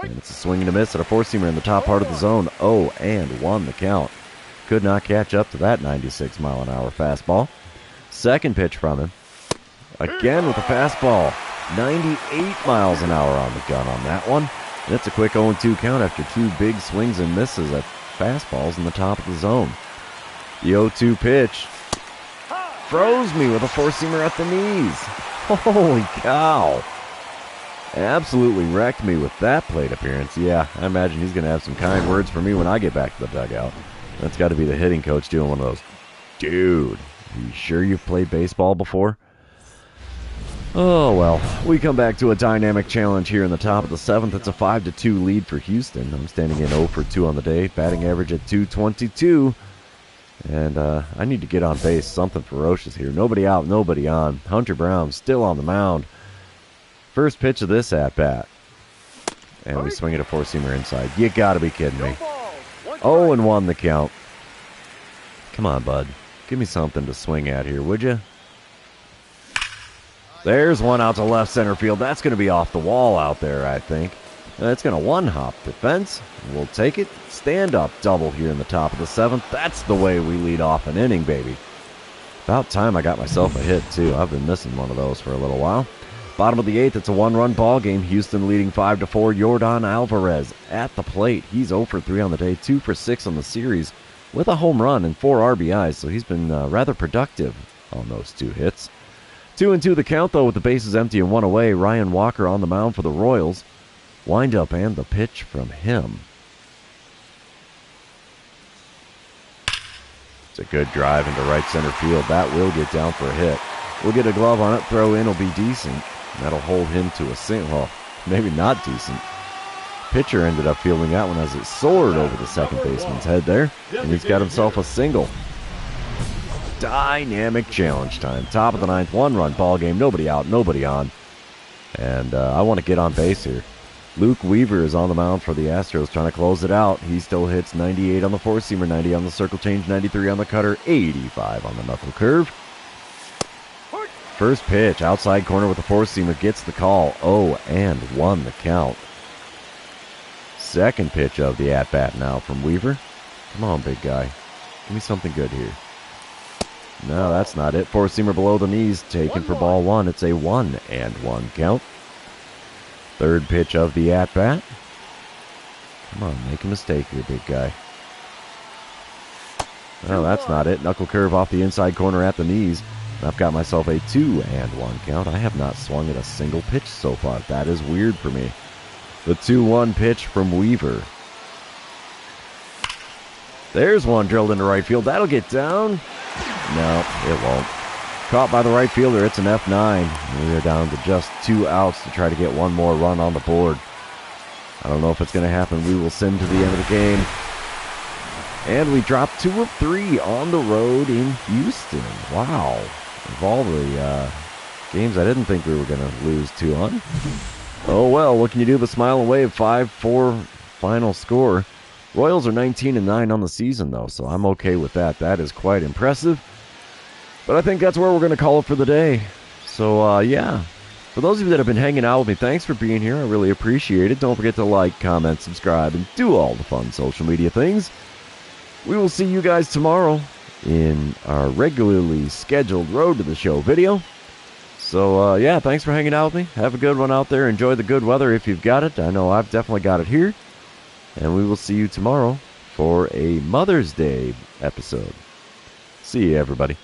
Speaker 1: And it's a swing and a miss at a four-seamer in the top part of the zone. 0-1 the count. Could not catch up to that 96-mile-an-hour fastball. Second pitch from him. Again with a fastball. 98 miles an hour on the gun on that one. And it's a quick 0-2 count after 2 big swings and misses at fastballs in the top of the zone. The 0-2 pitch froze me with a four-seamer at the knees. Holy cow. Absolutely wrecked me with that plate appearance. Yeah, I imagine he's going to have some kind words for me when I get back to the dugout. That's got to be the hitting coach doing one of those. Dude, are you sure you've played baseball before? Oh, well, we come back to a dynamic challenge here in the top of the seventh. It's a 5-2 lead for Houston. I'm standing in 0 for 2 on the day, batting average at .222. And I need to get on base, something ferocious here. Nobody out, nobody on. Hunter Brown still on the mound. First pitch of this at-bat. And we swing it a four-seamer inside. You gotta be kidding me. 0-1 the count. Come on, bud. Give me something to swing at here, would you? There's one out to left center field. That's going to be off the wall out there, I think. It's going to one-hop the fence. We'll take it. Stand-up double here in the top of the seventh. That's the way we lead off an inning, baby. About time I got myself a hit, too. I've been missing one of those for a little while. Bottom of the eighth, it's a one-run ball game. Houston leading 5-4. Yordan Alvarez at the plate. He's 0 for 3 on the day, 2 for 6 on the series with a home run and 4 RBIs, so he's been rather productive on those 2 hits. 2-2 the count, though, with the bases empty and 1 away. Ryan Walker on the mound for the Royals. Wind-up and the pitch from him. It's a good drive into right center field. That will get down for a hit. We'll get a glove on it. Throw in will be decent. That'll hold him to a single. Well, maybe not decent. Pitcher ended up fielding that one as it soared over the second baseman's head there. And he's got himself a single. Dynamic challenge time. Top of the ninth, 1-run ball game. Nobody out, nobody on. And I want to get on base here. Luke Weaver is on the mound for the Astros trying to close it out. He still hits 98 on the four-seamer, 90 on the circle change, 93 on the cutter, 85 on the knuckle curve. First pitch, outside corner with the four-seamer, gets the call. 0-1 the count. Second pitch of the at-bat now from Weaver. Come on, big guy. Give me something good here. No, that's not it. Four-seamer below the knees, taken for ball 1. It's a 1-1 count. Third pitch of the at-bat. Come on, make a mistake here, big guy. No, that's not it. Knuckle curve off the inside corner at the knees. I've got myself a 2-1 count. I have not swung at a single pitch so far. That is weird for me. The 2-1 pitch from Weaver. There's one drilled into right field. That'll get down. No, it won't. Caught by the right fielder. It's an F9. We are down to just 2 outs to try to get one more run on the board. I don't know if it's going to happen. We will send to the end of the game. And we dropped 2 of 3 on the road in Houston. Wow. Of all the games I didn't think we were going to lose 2 on. Oh well, what can you do but smile and wave? 5-4 final score. Royals are 19-9 on the season, though, so I'm okay with that. That is quite impressive. But I think that's where we're going to call it for the day. So, yeah. For those of you that have been hanging out with me, thanks for being here. I really appreciate it. Don't forget to like, comment, subscribe, and do all the fun social media things. We will see you guys tomorrow in our regularly scheduled Road to the Show video. So, yeah, thanks for hanging out with me. Have a good one out there. Enjoy the good weather if you've got it. I know I've definitely got it here. And we will see you tomorrow for a Mother's Day episode. See you, everybody.